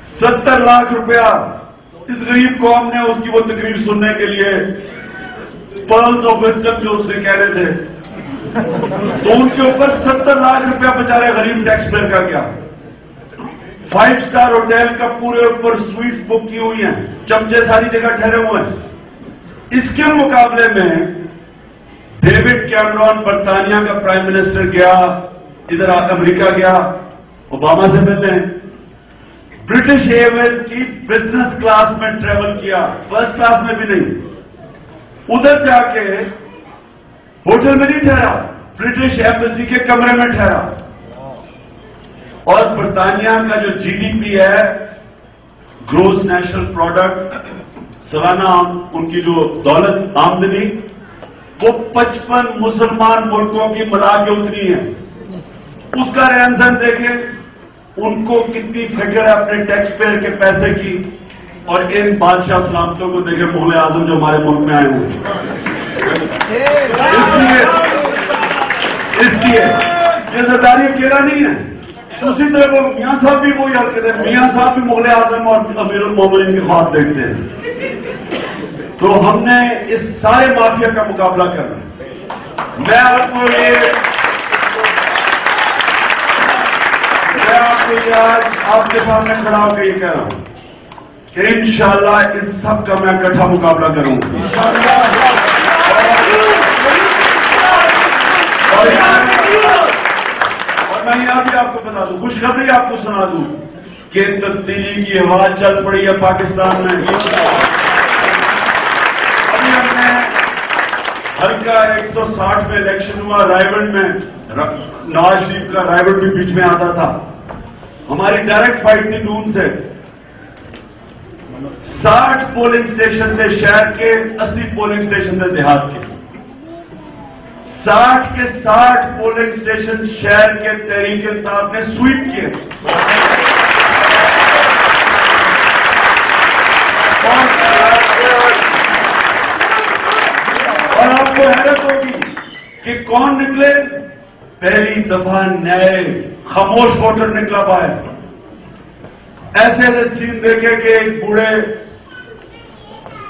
70 لاکھ روپیہ. اس غریب قوم نے اس کی وہ تقریر سننے کے لیے پرلز آف وزڈم جو اس نے کہہ رہے تھے, تو ان کے اوپر 70 لاکھ روپیہ بیچارے غریب ٹیکس پیئر کا گیا. 5 سٹار ہوٹل کا پورے اوپر سویٹس بک کی ہوئی ہیں, چمچے ساری جگہ ٹھہرے ہوئے ہیں. اس کے مقابلے میں ڈیوڈ کیمرون برطانیہ کا پرائم منسٹر گیا, ادھر امریکہ گیا اوباما سے ملنے. برٹش ایئر ویز کی بزنس کلاس میں ٹریول کیا, فرسٹ کلاس میں بھی نہیں. ادھر جا کے ہوٹل میں نہیں ٹھہرا, برٹش ایمبیسی کے کمرے میں ٹھہرا. اور برطانیہ کا جو جی ڈی پی ہے, گروس نیشنل پروڈکٹ, سالانہ ان کی جو دولت آمدنی, وہ 55 مسلمان ملکوں کی ملا کے اتنی ہے. اس کا رہن سہن دیکھیں, ان کو کتنی فکر ہے اپنے ٹیکس پیئر کے پیسے کی. اور ان بادشاہ سلامتوں کو دیکھیں, مغل اعظم جو ہمارے ملک میں آئے ہوئے. اس لیے یہ زرداری اکیلا نہیں ہے. دوسری طرف وہ میاں صاحب بھی وہی حرکت ہے, میاں صاحب بھی مغل اعظم اور امیر المومنین کی خواب دیکھتے ہیں. تو ہم نے اس سارے مافیا کا مقابلہ کرنا ہے. میں آپ کو یہ آج آپ کے سامنے کھڑا ہو کے یہ کہہ رہا ہوں کہ انشاءاللہ ان سب کا میں اکٹھا مقابلہ کروں گا. اور میں یہاں بھی آپ کو بتا دوں, خوشخبری آپ کو سنا دوں کہ تبدیلی کی ہوا چل پڑی ہے پاکستان میں. ابھی ہم نے ہلکا 160 میں الیکشن ہوا رائے ونڈ میں, نواز شریف کا رائے ونڈ بھی بیچ میں آتا تھا. ہماری ڈائریکٹ فائٹ تھی نون سے. 60 پولنگ سٹیشن تھے شہر کے, 80 پولنگ سٹیشن تھے دیہات کے. 60 کے 60 پولنگ سٹیشن شہر کے تحریک انصاف نے سویپ کیے. اور آپ کو حیرت ہوگی کہ کون نکلے, پہلی دفعہ نئے خاموش ووٹر نکلا باہر. ایسے ایسے سین دیکھے کہ ایک بوڑھے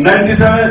97